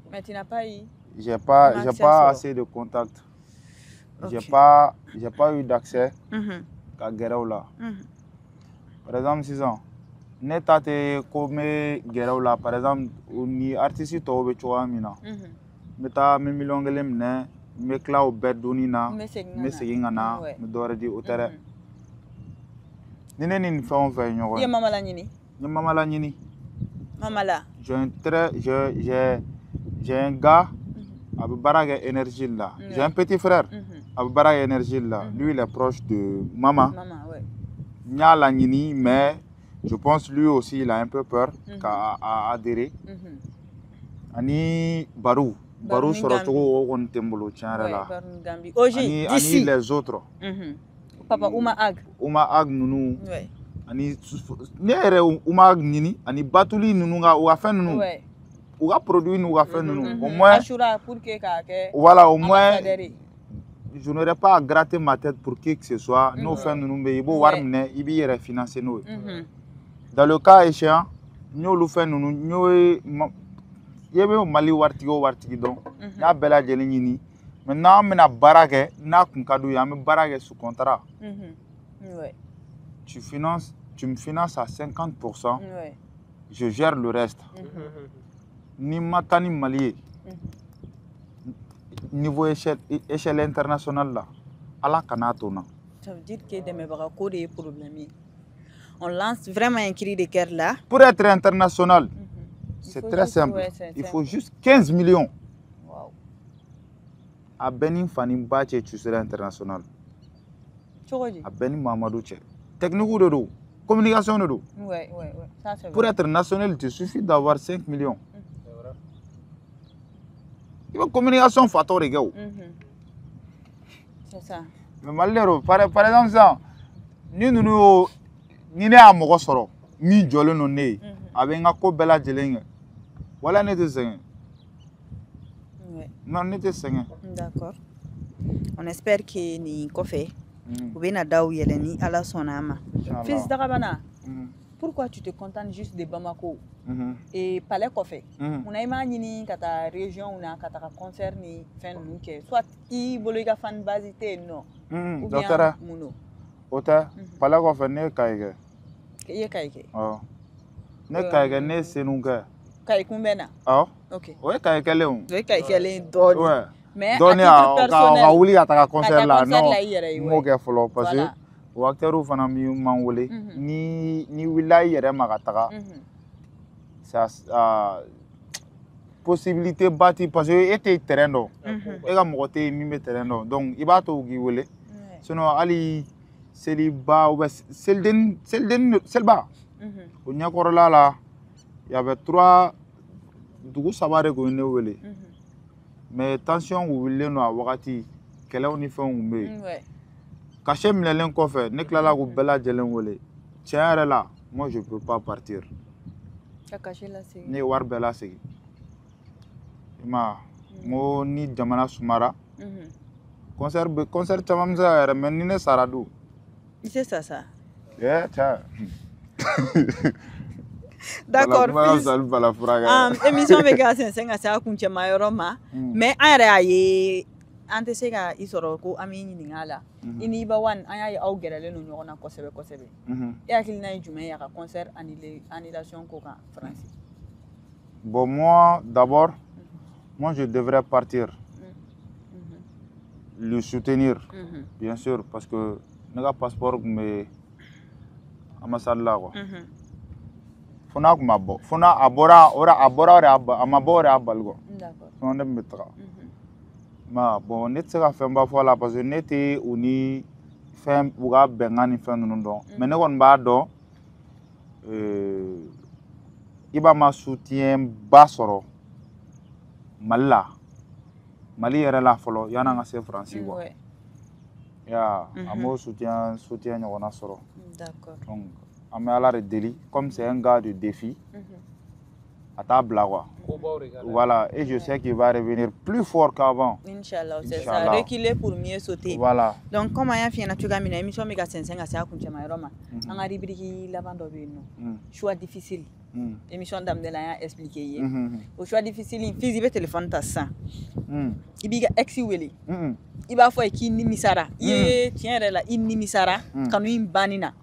Mais tu n'as pas eu. J'ai pas assez de contacts. J'ai pas eu d'accès à gɛrɛw la. Par exemple sisan ne ta tɛ ko n bɛ gɛrɛw la par exemple ni artiste tɔw bɛ cogoya min na. N bɛ taa n bɛ miliyɔn kelen minɛ n bɛ tila o bɛɛ donni na n bɛ segin ka na n bɛ dɔ wɛrɛ di o tɛ dɛ. Ni ne ni nin fɛn o fɛn ye ɲɔgɔn ye. I ye mama la ɲini. N ye mama la ɲini. Mama la. J'ai un gars a bɛ baara kɛ énergie la. J'ai un petit frère a bɛ baara kɛ énergie la. Lui il est proche de Mama. N y'a laɲini mais je pense lui aussi il a un peu peur k'a adhérer. Ani Barou sɔrɔ cogo o kɔni tɛ n bolo tiɲɛ yɛrɛ la. Ani les autres. Papa Uma Ag ninnu. Ani ne yɛrɛ Uma Ag ɲini ani Batuli ninnu ka u ka fɛn ninnu. U ka produit n'u ka fɛn ninnu. Au moins voilà au moins je n'aurais pas à gratter ma tête pour qui que ce soit. N'o fɛn ninnu bɛ yen i b'o wari minɛ i b'i yɛrɛ financer n'o ye. Dans le cas échéant n y'olu fɛn ninnu n y'o ye i bɛ Mali waritigi o waritigi dɔn n y'a bɛɛ lajɛlen ɲini maintenant an bɛna baara kɛ n'a kun ka d'u ye an bɛ baara kɛ sous contrat. Tu me finances à 50%. Je gère le reste. Ni ma taa ni Mali ye niveau échelle internationale là ala kana to na. Ça veut dire que dɛmɛbaga ko de ye problème ye. On lance vraiment un cri de cœur là. Pour être international, c'est très simple. Il faut juste 15 millions. Wow. A Benin Fani Bache, tu seras international. A Benin Mamadou Tché. Technique de dos, communication de dos. Ouais. Ça, c'est pour être national, il te suffit d'avoir 5 millions. Il y a une communication fator. C'est ça. Mais malheureusement, par exemple, ça, nous ni a mɔgɔ sɔrɔ min jɔlen don ne ye a bɛ n ka ko bɛɛ lajɛlen kɛ wala ne tɛ sɛgɛn non ne tɛ sɛgɛn. D'accord. On espère que nin kɔfɛ u bɛna daw yɛlɛ ni ala sɔnna a ma. Fils Dagabana, pourquoi tu te contentes juste de Bamako et Palais kɔfɛ munna i m'a ɲini ka taa région na ka taga concert ni fɛn ninnu kɛ soit i bolo i ka fan base tɛ yen nɔ ou bien mun don. O tɛ Palais kɔfɛ ne ye kayi kɛ. I ye kayi kɛ. Ne kayi kɛ ne ye senu kɛ. Kayi kunbɛn na. Ok. O ye kayi kɛlen o. O ye kayi kɛlen dɔɔni. Mais dɔɔni ka wuli ka taga concert la non n m'o kɛ fɔlɔ parce que o acteurs fana m'an wele ni wulila i yɛrɛ ma ka taga possibilité ba ti parce que e tɛ terrain dɔn e ka mɔgɔ tɛ yen min bɛ terrain dɔn donc i b'a to u k'i wele sinon hali seliba ou bien seliba o ɲɛkɔrɔla la il y avait 3 dugu 3 de kun ye ne wele mais tension wulilen don a wagati kɛlɛw ni fɛnw kun bɛ yen cachet minɛlen kɔfɛ ne tilala k'u bɛɛ lajɛlen wele tiɲɛ yɛrɛ la moi je peux pas partir ne ye wari bɛɛ lasegin i ma n ko ni jamana sumara concert caman bɛ se ka yɛrɛ mais ni ne sara dun i tɛ sa sa. Tiɲɛ. D'accord. Émission bɛ kɛ ka sɛnsɛn ka se a kuncɛma yɔrɔ ma mais an yɛrɛ y'a ye ante se ka i sɔrɔ ko an b'i ɲininka a la i ni Iba One an y'a ye aw gɛrɛlen don ɲɔgɔn na kosɛbɛ kosɛbɛ e hakilina ye jumɛn ye a ka concert annulation ko kan France? Bon, moi, d'abord, moi, je devrais partir. Le soutenir, bien sûr, parce que notre passeport me ambassade là quoi. Fona kuma bo, fona abora amabora abalgo. D'accord. On ne me tra. Ma bon, net sera fait ba fois là parce que net uni fait buga bengani fait nous don. Mais ne kon ba do Iba ma soutien basoro Malla. Mali yɛrɛ la fɔlɔ yana nga se France quoi. Ya, amo soutien ɲɔgɔnna sɔrɔ. D'accord. Donc, an bɛ Ala de deli comme c'est un gars de défi. A t'a bila quoi. Voilà, et je sais qu'il va revenir plus fort qu'avant. Inch'Allah, c'est ça. Reculer pour mieux sauter. Voilà. Donc, comme on a fait notre gamme, émission mega sensen à ça kuncha mayroma. On a rubrique lavando bino. Choix difficile. Émission dame de la expliquer. Au choix difficile, il fait téléphone ta ça. Il biga exi wele. Il va faire qui ni misara. Il tient là il ni misara. Quand il banina.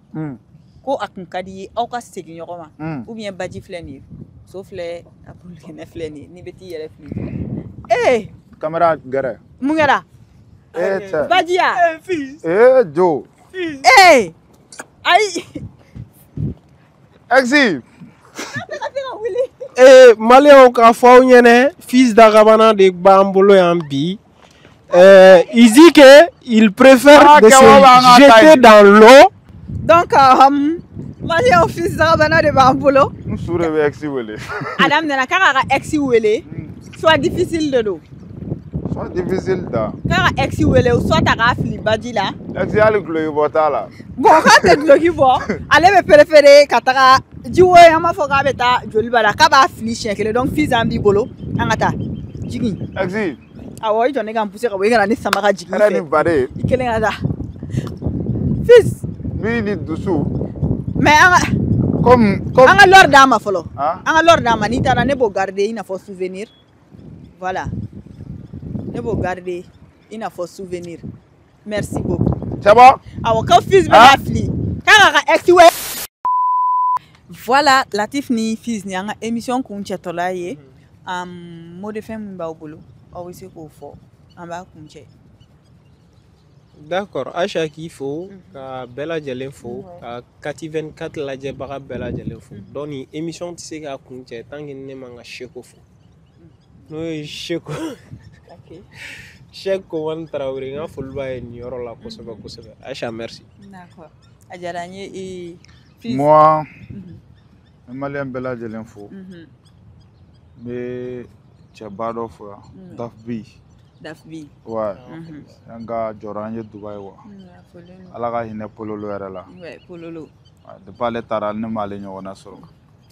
Ko akun kadi au ka segin yoroma. Ou bien badji fleni. Sauf les apul kene fleni ni beti yere fleni. Eh, Caméra gare. Mungera. Eh, Badia. Eh, Joe. Eh. Aïe. Exi. Malien ka fɔ ɲɛnɛ fils d'Agabana de b'an bolo yan bi. Il dit que il préfère de se jeter dans l'eau. Donc malien fils d'Agabana de b'an bolo. Nous be exi wele. Adam nana kaka exi wele. Soit difficile de l'eau. Soit difficile da. Kaka exi wele ou soit taka fili badji la. Exi ali gloyi bota la. Bon, quand tu gloyi bo, allez me préférer kataka jiwo yama foka beta joli bala kaba fili chien donc fils ambi bolo angata jigi. Exi. Awo i jone kan pousser ka we kana ni samaka jigi. Era ni bare. Ikele ngata. Fils. Mi ni dusu. Mais comme anga lord dama folo. Ah? Anga lord dama ni tara ne bo garder ina fo souvenir. Voilà. Ne bo garder ina fo souvenir. Merci beaucoup. C'est bon? Awo ka fils be la fili. Kaka exi we. Voilà, Latif ni fils ni anga émission kunche tola ye. Mot de fin mba bolo. Awo se ko fo. Amba kunche. D'accord, à chaque fois, ka bela jelen fo, ka Kati 24 lajɛ baga bela jelen fo. Donc ni émission ti se ka kunche tant que ne manga Cheko fo. No Cheko. OK. Cheko wan Traoré nga folba e ni yɔrɔ la kosɛbɛ kosɛbɛ. Aisha, merci. D'accord. Ajaranye et fils. Moi, le malien bela jelen fo. Mais Tchabado fo. Dafbi. Ouais. Nga joranje Dubai wa. Ala ka hinɛ pololo yɛrɛ la. Ouais, pololo. Depuis ale taara ne m'ale ɲɔgɔnna sɔrɔ.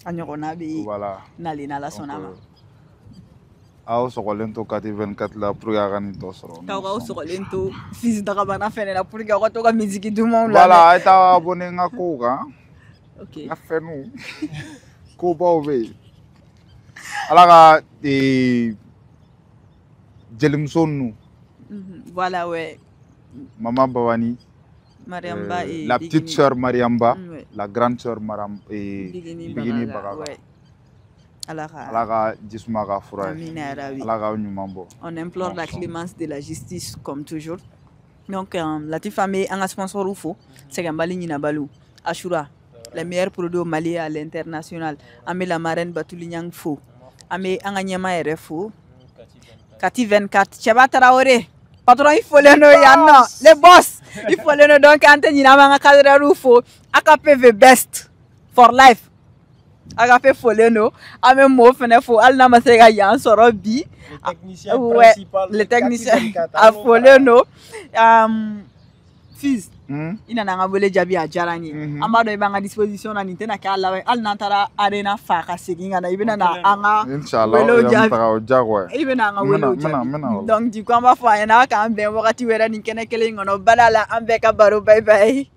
A ɲɔgɔnna bɛ Voilà. nali n'ala sɔnna ma. Aw sɔgɔlen to Kati 24 la pour que a ka nin tɔ sɔrɔ. K'aw sɔgɔlen to fils d'Agabana fɛnɛ la pour que aw ka to ka musique dumanw lamɛn. Voilà, a ye taa abonné n ka kow kan. OK. N ka fɛnw. Kobaw bɛ yen. Ala ka jelimuso ninnu. Voilà, ouais. Maman Bawani. Mariamba et la petite sœur Mariamba, ouais. La grande sœur Bigini Bagaga. Ouais. Ala ka jisuma ka fura. Amina rabi. Ala ka ɲuman bɔ. On implore la clémence de la justice comme toujours. Donc Latif famille un sponsor ou faux, c'est Gambali Ninabalou. Ashura, les meilleurs produits au Mali à l'international. Amé la marraine Batulignang faux. Amé Anganyama RFO. Kati 24. Cheba Traoré. Patron, il faut le nom, les boss. Il faut le nom donc quand il y a un cadre roufo, AKPV best for life. AKP faut le nom. A même mot fene faut al na masega yan soro bi. Le technicien principal. Le technicien a faut le nom. Fils. Ina nanga bole jabi a jarani. Amado ibanga disposition na nintena ka lawe al nantara arena fa ka seginga na ibena na anga. Inshallah. Ibena anga welo jabi. Donc du coup on va faire na ka ambe wakati wera ni kene kele ngono balala ambe ka baro bye bye.